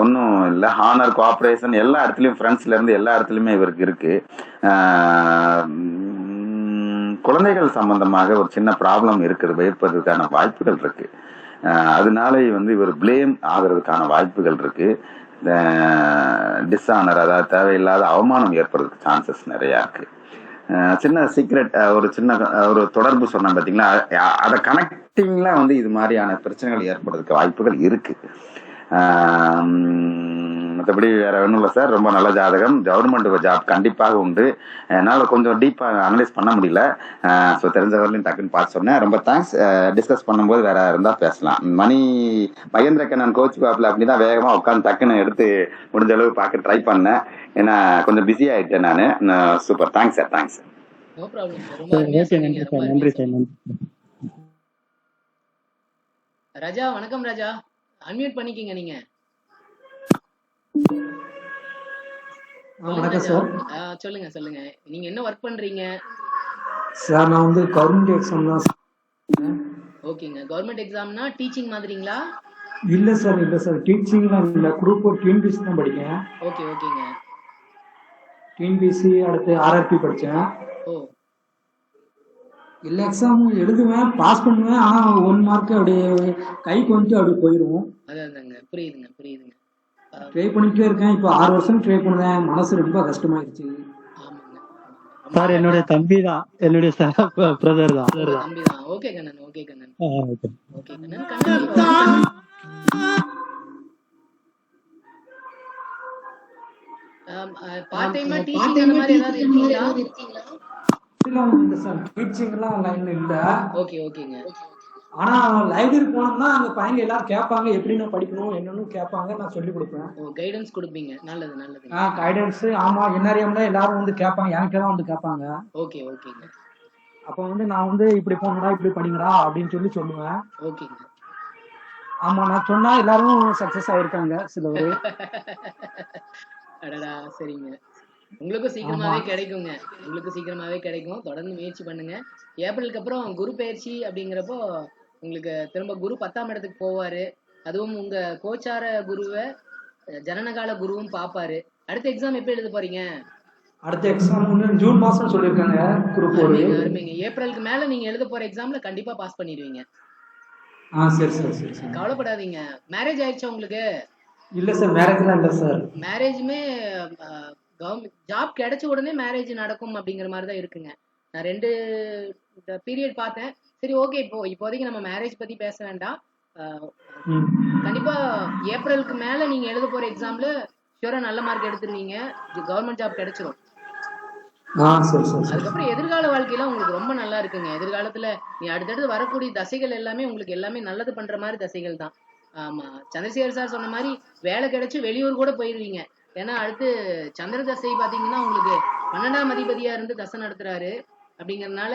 ஒன்னும் இல்ல, ஹானர், கோஆபரேஷன் எல்லா இடத்துலயும், ஃப்ரெண்ட்ஸ்ல இருந்து எல்லா இடத்துலயுமே இவருக்கு இருக்கு. குழந்தைகள் சம்பந்தமாக ஒரு சின்ன ப்ராப்ளம் ஏற்படுறதுக்கான வாய்ப்புகள் இருக்கு. அதனால வந்து இவர் பிளேம் ஆகிறதுக்கான வாய்ப்புகள் இருக்கு. டிஸ்ஆனர், அதாவது தேவையில்லாத அவமானம் ஏற்படுறதுக்கு சான்சஸ் நிறைய இருக்கு. சின்ன சீக்ரெட், ஒரு தொடர்பு சொன்னேன் பாத்தீங்களா, அதை கனெக்டிங்ல வந்து இது மாதிரியான பிரச்சனைகள் ஏற்படுறதுக்கு வாய்ப்புகள் இருக்கு. மற்றபடி வேற ஒன்றும் இல்லை சார். ரொம்ப நல்ல ஜாதகம். கவர்மெண்ட் ஜாப் கண்டிப்பாக உண்டு. என்னால் கொஞ்சம் டீப்பாக அனலைஸ் பண்ண முடியல. ஸோ தெரிஞ்சவர்களையும் டக்குன்னு பார்த்து சொன்னேன். ரொம்ப தேங்க்ஸ். டிஸ்கஸ் பண்ணும்போது வேற இருந்தால் பேசலாம். மகேந்திரக்கண்ணன் கோச் பாப்பில் அப்படி தான் வேகமாக உட்காந்து டக்குன்னு எடுத்து முடிஞ்ச அளவு பார்க்க ட்ரை பண்ணேன். ஏன்னா கொஞ்சம் பிஸி ஆயிட்டேன் நான். Super, thanks sir, thanks sir. நன்றி சார். ராஜா, வணக்கம் ராஜா. அன்மியூட் பண்ணிக்கங்க நீங்க. வணக்கம் சார். சொல்லுங்க சொல்லுங்க. நீங்க என்ன ஒர்க் பண்றீங்க? சார் நான் வந்து கவர்மெண்ட் எக்ஸாம் தான் சார். ஓகேங்க. கவர்மெண்ட் எக்ஸாம்னா டீச்சிங் மாதிரிங்களா? இல்லை சார் டீச்சிங்லாம் இல்லை, குரூப் டிஎன்பிசி தான் படிக்கேன். ஓகேங்க. டிஎன்பிசி அடுத்து ஆர்ஆர்பி படித்தேன். ஓ எல்லா எக்ஸாமும் எழுதுவேன், பாஸ் பண்ணுவேன். ஆனால் 1 மார்க் அப்படியே கைக்கு வந்துட்டு அப்படியே போயிடும். அதாங்க. புரியுதுங்க. ட்ரை பண்ணிட்டே இருக்கேன். இப்போ 6 வருஷம் ட்ரை பண்ணுவேன். மனசு ரொம்ப கஷ்டமாயிருச்சு. ஆமாங்க. சார் என்னுடைய தம்பி தான், என்னுடைய பிரதர் தான். தம்பிதான். Okay Kannan. Okay. Kannan Kannan part டைமா டீச்சிங் அந்த மாதிரி ஏதாவது இருக்கீங்களா? இதெல்லாம் இல்லை சார், டீச்சிங்லாம் லைன்ல இல்லை. ஓகேங்க. ஆனா லைப்ரரி போனோம்னா அங்க பையங்க எல்லாரும் கேட்பாங்க, எப்படி நான் படிக்கணும் என்னன்னு கேட்பாங்க, நான் சொல்லி கொடுப்பேன். கைடன்ஸ் கொடுப்பீங்க. நல்லது. கைடன்ஸ். ஆமா, என்ஆர்எம்ல எல்லாரும் வந்து கேட்பாங்க, எனக்கு தான் வந்து கேட்பாங்க. ஓகேங்க. அப்ப வந்து நான் வந்து இப்படி போனடா, இப்படி படிங்கடா அப்படின்னு சொல்லுவேன். ஓகேங்க. ஆமா, நான் சொன்னா எல்லாரும் சக்சஸ் ஆயிருக்காங்க சிலவர். அடடா, சரிங்க. உங்களுக்கும் சீக்கிரமாவே கிடைக்கும். தொடர்ந்து முயற்சி பண்ணுங்க. ஏப்ரலுக்கு அப்புறம் குரு பயிற்சி அப்படிங்கிறப்போ உங்களுக்கு திரும்ப குரு 10ஆம் இடத்துக்கு போவாரு. அதுவும் உங்க கோச்சார குருவை ஜனனகால குருவும் பாப்பாரு. அடுத்த எக்ஸாம் எப்ப எழுத போறீங்க? அடுத்த எக்ஸாம் ஜூன் மாசம் சொல்லிருக்காங்க. குரூப் 4. அருமைங்க. ஏப்ரலுக்கு மேல நீங்க எழுத போற எக்ஸாம்ல கண்டிப்பா பாஸ் பண்ணிடுவீங்க. சரி. கவலைப்படாதீங்க. மேரேஜ் ஆயிடுச்சா உங்களுக்கு? இல்ல சார், மேரேஜ்லாம் இல்ல சார். மேரேஜுமே கவர்மெண்ட் ஜாப் கிடைச்ச உடனே மேரேஜ் நடக்கும் அப்படிங்கிற மாதிரி தான் இருக்குங்க. நான் 2 பீரியட் பார்த்தேன். சரி, ஓகே. இப்போதைக்கு நம்ம மேரேஜ் பத்தி பேச வேண்டாம். கண்டிப்பா ஏப்ரலுக்கு மேல நீங்க எழுத போற எக்ஸாம்ல ஷூரா நல்ல மார்க் எடுத்துருவீங்க. கவர்மெண்ட் ஜாப் கிடைச்சிரும். அதுக்கப்புறம் எதிர்கால வாழ்க்கையில உங்களுக்கு ரொம்ப நல்லா இருக்குங்க. எதிர்காலத்துல நீ அடுத்தடுத்து வரக்கூடிய தசைகள் எல்லாமே உங்களுக்கு எல்லாமே நல்லது பண்ற மாதிரி தசைகள் தான். ஆமா, சந்திரசேகர் சார் சொன்ன மாதிரி வேலை கிடைச்சு வெளியூர் கூட போயிருவீங்க. ஏன்னா அடுத்து சந்திர தசை பாத்தீங்கன்னா உங்களுக்கு 12ஆம் அதிபதியா இருந்து தசை நடத்துறாரு. அப்படிங்கறதுனால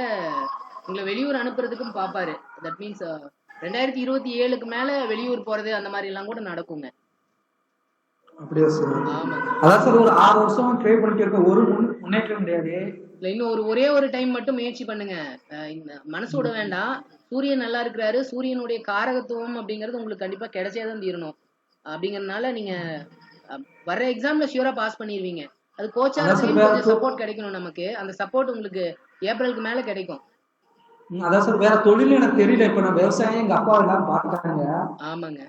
உங்களை வெளியூர் அனுப்புறதுக்கும் பாப்பாரு. தட் மீன்ஸ் 2027க்கு மேல வெளியூர் போறது அந்த மாதிரி எல்லாம் கூட நடக்குங்க. அப்படியே சார். அதான் சார், ஒரு 6 வருஷம் ட்ரை பண்ணிட்டு இருக்க, ஒரு முன்னேற்றம் கிடையாது. இல்ல, இன்னும் ஒரே ஒரு டைம் மட்டும் முயற்சி பண்ணுங்க. இந்த மனசு விட வேண்டாம். சூரியன் நல்லா இருக்கிறாரு. சூரியனுடைய காரகத்துவம் அப்படிங்கிறது உங்களுக்கு கண்டிப்பா கிடைச்சேதான் தீரணும். அப்படிங்கறதுனால நீங்க வர்ற எக்ஸாம்ல ஷியூரா பாஸ் பண்ணிடுவீங்க. அது கோச்சாரத்துலயும் கொஞ்சம் சப்போர்ட் கிடைக்கணும் நமக்கு. அந்த சப்போர்ட் உங்களுக்கு ஏப்ரலுக்கு மேல கிடைக்கும். அதான் சார், வேற தொழில் எனக்கு தெரியல. இப்ப நான் விவசாயம் எங்க அப்பா எல்லாம் பாக்குறாங்க. ஆமாங்க.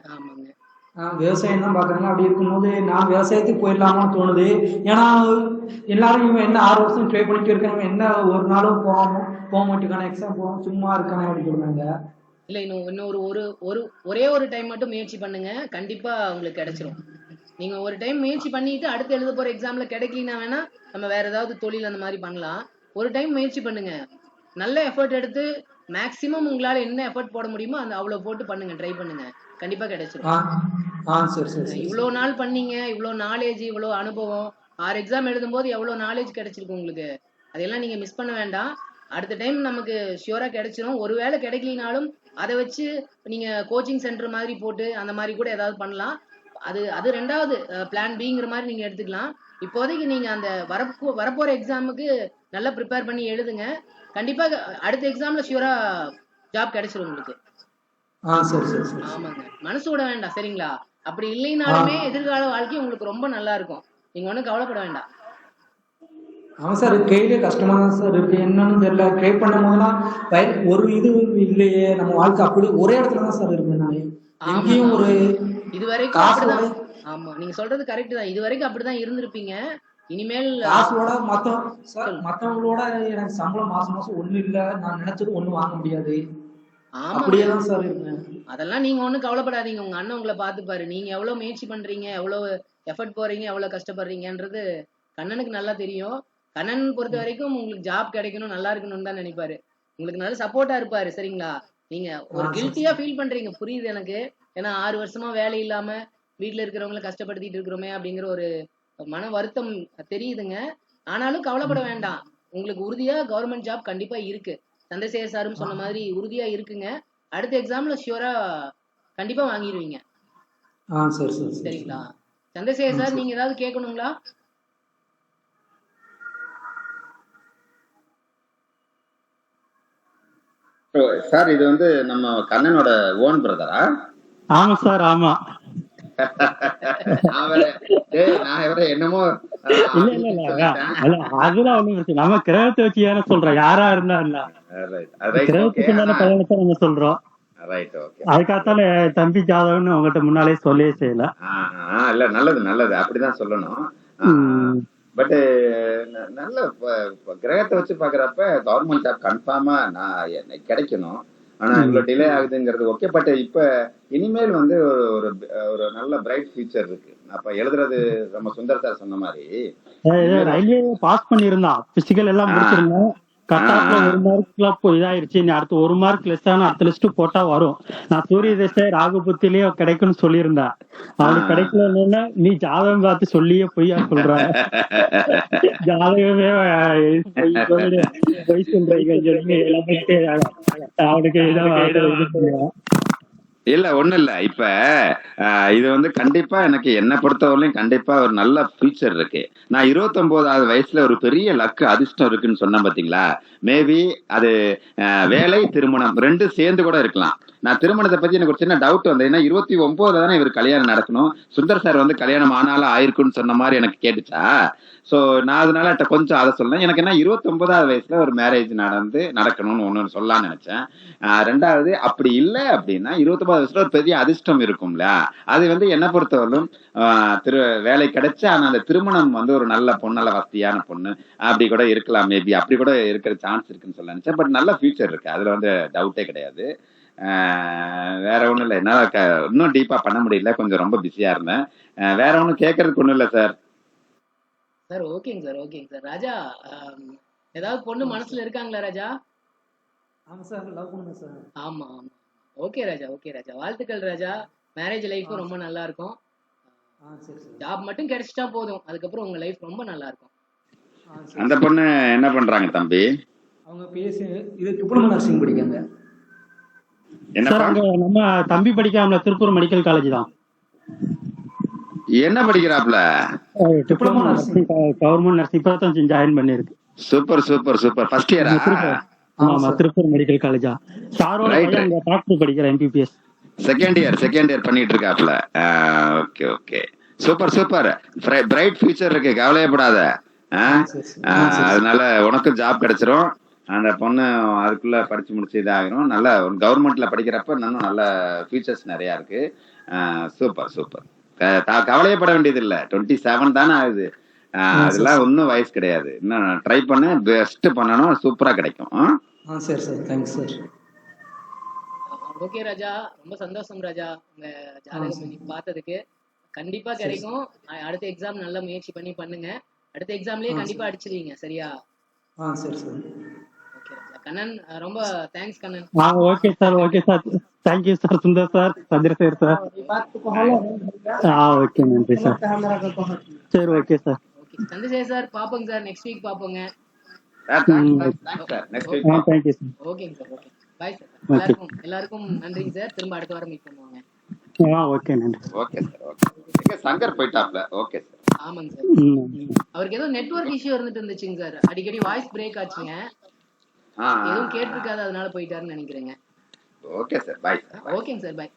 விவசாயம் தான் பாக்குறாங்க. அப்படி இருக்கும்போது நான் விவசாயத்துக்கு போயிடலாமான்னு தோணுது. ஏன்னா எல்லாரும் இவன் என்ன 6 வருஷம் ட்ரை பண்ணிட்டு இருக்காங்க, என்ன ஒரு நாளும் போக மாட்டேங்கான, எக்ஸாம் போவோம் சும்மா இருக்கானே அப்படின்னு சொல்றாங்க. இல்ல, இன்னும் ஒரே ஒரு டைம் மட்டும் முயற்சி பண்ணுங்க. கண்டிப்பா உங்களுக்கு கிடைச்சிரும். நீங்க ஒரு டைம் முயற்சி பண்ணிட்டு அடுத்து எழுத போற எக்ஸாம்ல கிடைக்கலனா வேணா நம்ம வேற ஏதாவது தொழில் அந்த மாதிரி பண்ணலாம். ஒரு டைம் முயற்சி பண்ணுங்க. நல்ல எஃபர்ட் எடுத்து மேக்சிமம் உங்களால என்ன எஃபர்ட் போட முடியுமோ அந்த அவ்வளவு போட்டு பண்ணுங்க. ட்ரை பண்ணுங்க. கண்டிப்பா கிடைச்சிரும். இவ்வளவு நாள் பண்ணீங்க, இவ்வளவு நாலேஜ், இவ்வளவு அனுபவம். 6 எக்ஸாம் எழுதும் போது எவ்வளவு நாலேஜ் கிடைச்சிருக்கு உங்களுக்கு. அதெல்லாம் நீங்க மிஸ் பண்ண வேண்டாம். அடுத்த டைம் நமக்கு ஷியூரா கிடைச்சிரும். ஒருவேளை கிடைக்கலினாலும் அதை வச்சு நீங்க கோச்சிங் சென்டர் மாதிரி போட்டு அந்த மாதிரி கூட ஏதாவது பண்ணலாம். அது ரெண்டாவது பிளான் பிங்கிற மாதிரி நீங்க எடுத்துக்கலாம். இப்போதைக்கு நீங்க அந்த வரப்போற எக்ஸாமுக்கு நல்லா ப்ரிப்பேர் பண்ணி எழுதுங்க. கண்டிப்பா அடுத்த எக்ஸாம்ல ஷியூரா ஜாப் கிடைச்சிரும் உங்களுக்கு. ஆமாங்க, மனசு விட வேண்டாம். சரிங்களா? அப்படி இல்லைனாலுமே எதிர்கால வாழ்க்கை உங்களுக்கு ரொம்ப நல்லா இருக்கும். நீங்க ஒண்ணும் கவலைப்பட வேண்டாம். ஆமா சார், கையிலே கஷ்டமா தான் சார் இருக்கு. என்னன்னு தெரியல. ட்ரை பண்ணும் போதெல்லாம் ஒரு இது இல்லையே, நம்ம வாழ்க்கை அப்படி ஒரே இடத்துல தான் சார் இருக்கு. நான் எங்கேயும் ஒரு இதுவரைக்கும் அப்படிதான். ஆமா, நீங்க சொல்றது கரெக்ட் தான். இதுவரைக்கும் அப்படிதான் இருந்திருப்பீங்க. இனிமேல் காசோட மத்தவங்களோட எனக்கு சம்பளம் மாசம் ஒண்ணு இல்ல. நான் நினைச்சது ஒண்ணு வாங்க முடியாது. அப்படியேதான் சார் இருக்கு. அதெல்லாம் நீங்க ஒண்ணும் கவலைப்படாதீங்க. உங்க அண்ணன் உங்களை பாத்துப்பாரு. நீங்க எவ்வளவு முயற்சி பண்றீங்க, எவ்வளவு எஃபர்ட் போறீங்க, எவ்வளவு கஷ்டப்படுறீங்கன்றது கண்ணனுக்கு நல்லா தெரியும். கண்ணன் பொறுத்த வரைக்கும் உங்களுக்கு ஜாப் கிடைக்கணும், நல்லா இருக்கணும்னு தான் நினைப்பாரு. உங்களுக்கு நல்ல சப்போர்ட்டா இருப்பாரு. சரிங்களா? நீங்க ஒரு கில்ட்டியா ஃபீல் பண்றீங்க, புரியுது எனக்கு. ஏன்னா 6 வருஷமா வேலை இல்லாம வீட்டுல இருக்கிறவங்களை கஷ்டப்படுத்திட்டு இருக்கிறோமே அப்படிங்கிற ஒரு மன வருத்தம் தெரியுதுங்க. ஆனாலும் கவலைப்பட வேண்டாம். உங்களுக்கு உறுதியா கவர்மெண்ட் ஜாப் கண்டிப்பா இருக்கு. சந்திரசேகர் சாரும் சொன்ன மாதிரி உறுதியா இருக்குங்க. அடுத்த எக்ஸாம்ல ஷியூரா கண்டிப்பா வாங்கிடுவீங்க. சரிங்களா? சந்திரசேகர் சார், நீங்க ஏதாவது கேட்கணுங்களா? சார் இது வந்து நம்ம கண்ணனோட ஓன் பிரதரா? ஆமா சார், ஆமா. நான் இவரை என்னமோ இல்ல இல்ல இல்ல இல்ல, அதெல்லாம் ஒண்ணும் பிரச்சனை. நம்ம கிரகத்தை வச்சு ஏன்னா சொல்றோம், யாரா இருந்தா இல்ல, கிரகத்துக்கு தானே பலனத்தை நம்ம சொல்றோம். அதுக்காகத்தால தம்பி ஜாதகம்னு உங்ககிட்ட முன்னாலே சொல்லவே செய்யல. இல்ல நல்லது நல்லது, அப்படிதான் சொல்லணும். பட் நல்ல கிரகத்தை வச்சு பாக்குறப்ப கவர்மெண்ட் ஜாப் கன்ஃபார்மா நான் கிடைக்கணும். ஆனா இவ்வளவு டிலே ஆகுதுங்கிறது ஓகே. பட் இப்ப இனிமேல் வந்து ஒரு ஒரு நல்ல பிரைட் ஃபியூச்சர் இருக்கு. அப்ப எழுதுறது நம்ம சுந்தர் சார் சொன்ன மாதிரி ரயில்வே பாஸ் பண்ணிருந்தான், பிசிக்கல் எல்லாம் முடிச்சிருந்தோம். கட்டாப்ல 1 மார்க் இதாயிருச்சு. நீ அடுத்து 1 மார்க் லெஸ் ஆனா அடுத்த லிஸ்ட் போட்டா வரும். நான் சூரிய தசை ராகுபுத்திலேயே கிடைக்கும்னு சொல்லியிருந்தேன். அவனுக்கு கிடைக்கலன்னு நீ ஜாதகம் பார்த்து சொல்லியே பொய்யா சொல்ற, ஜாதகமே பொய் சொல்றீங்க அவனுக்கு இல்ல ஒண்ணு இல்ல. இப்ப இது வந்து கண்டிப்பா எனக்கு என்ன பொறுத்தவரையிலும் கண்டிப்பா ஒரு நல்ல ஃபியூச்சர் இருக்கு. நான் 29வது வயசுல ஒரு பெரிய லக்கு அதிர்ஷ்டம் இருக்குன்னு சொன்னேன் பாத்தீங்களா. மேபி அது வேலை திருமணம் 2 சேர்ந்து கூட இருக்கலாம். நான் திருமணத்தை பத்தி எனக்கு ஒரு சின்ன டவுட் வந்து, ஏன்னா 29 தானே இவர் கல்யாணம் நடக்கணும். சுந்தர் சார் வந்து கல்யாணம் ஆனாலும் ஆயிருக்குன்னு சொன்ன மாதிரி எனக்கு கேட்டுச்சா. சோ நான் அதனால கொஞ்சம் அதை சொன்னேன். எனக்கு என்ன 29வது வயசுல ஒரு மேரேஜ் நடக்கணும்னு ஒண்ணு சொல்லலாம்னு நினைச்சேன். 2வது அப்படி இல்லை அப்படின்னா 29வது வயசுல ஒரு பெரிய அதிர்ஷ்டம் இருக்கும்ல. அது வந்து என்ன பொறுத்தவரையிலும் வேலை கிடைச்சா ஆனா அந்த திருமணம் வந்து ஒரு நல்ல பொண்ணு, நல்ல வசதியான பொண்ணு அப்படி கூட இருக்கலாம். மேபி அப்படி கூட இருக்கிற சான்ஸ் இருக்குன்னு சொல்ல நினைச்சேன். பட் நல்ல ஃபியூச்சர் இருக்கு, அதுல வந்து டவுட்டே கிடையாது. வேற ஒண்ணும் இல்லை. என்னால இன்னும் டீப்பா பண்ண முடியல, கொஞ்சம் ரொம்ப பிஸியா இருந்தேன். வேற ஒண்ணும் கேட்கறதுக்கு ஒண்ணும் இல்லை சார். சார் ஓகேங்க சார், ஓகேங்க சார். ராஜா, ஏதாவது பொண்ணு மனசுல இருக்காங்களா ராஜா? ஆமா சார், லவ் பண்ணுங்க சார். ஆமா ஆமா, ஓகே ராஜா, ஓகே ராஜா. வாழ்த்துக்கள் ராஜா. மேரேஜ் லைஃபும் ரொம்ப நல்லா இருக்கும். ஜாப் மட்டும் கிடைச்சிட்டா போதும், அதுக்கப்புறம் உங்க லைஃப் ரொம்ப நல்லா இருக்கும். அந்த பொண்ணு என்ன பண்றாங்க தம்பி? அவங்க பிஎஸ்சி இது டிப்ளமோ நர்சிங் படிக்காங்க. நம்ம தம்பி படிக்காமல திருப்பூர் மெடிக்கல் காலேஜ் தான். என்ன படிக்கிறாப்ல? டிப்ளமோ நர்சிங், கவர்மெண்ட் நர்சிங் இப்பதான் ஜாயின் பண்ணிருக்கு. Super super super. ஃபர்ஸ்ட் இயரா? ஆமா, திருப்பூர் மெடிக்கல் காலேஜா. சாரோட பையன் டாக்டர் படிக்கிற எம்பிபிஎஸ். செகண்ட் இயர் பண்ணிட்டு இருக்காப்ல. Okay okay, super super. Bright future இருக்கு, கவலையப்படாத. அதனால உனக்கும் ஜாப் கிடைச்சிரும். அந்த பொண்ணு அதுக்குள்ள படிச்சு முடிச்சு இதாகிரும். நல்ல கவர்மெண்ட்ல படிக்கிறப்ப இன்னும் நல்ல ஃபியூச்சர்ஸ் நிறைய இருக்கு. Super super. கவலையப்பட வேண்டியது இல்ல. 27 தானே ஆகுது. அதெல்லாம் ஒன்னும் வயசு கிடையாது. இன்னும் ட்ரை பண்ண, பெஸ்ட் பண்ணணும், சூப்பரா கிடைக்கும். சரி சார், தேங்க்ஸ் சார். ஓகே ராஜா, ரொம்ப சந்தோஷம் ராஜா உங்க ஜாதகம் இன்னைக்கு பார்த்ததுக்கு. கண்டிப்பா கிடைக்கும். அடுத்த எக்ஸாம் நல்ல முயற்சி பண்ணி பண்ணுங்க. அடுத்த எக்ஸாம்லயே கண்டிப்பா அடிச்சிருவீங்க, சரியா? சரி சார். ஓகே ராஜா. கண்ணன், ரொம்ப thanks Kannan. Okay sir, okay sir. Thank you sir, Sundar sir, Chandrasekhar sir. Okay, நன்றி சார். சரி, okay sir. Okay Chandrasekhar sir, பாப்போங்க சார், நெக்ஸ்ட் வீக் பாப்போங்க. Thank you sir. ஓகேங்க சார், ஓகே. Bye sir. எல்லாருக்கும் நன்றிங்க சார். திரும்ப அடுத்த வாரம் மீட் பண்ணுவாங்க. ஓகே, நன்றி. Okay sir, okay. சங்கர் போயிட்டாப்ல. Okay sir. ஆமாங்க சார். அவருக்கு ஏதோ நெட்வொர்க் இஷ்யூ இருந்துட்டு இருந்துச்சுங்க சார். அடிக்கடி வாய்ஸ் பிரேக் ஆச்சுங்க. எதுவும் கேட்டிருக்காது, அதனால போயிட்டாருன்னு நினைக்கிறேங்க. ஓகே சார், பாய். ஓகேங்க சார், பாய்.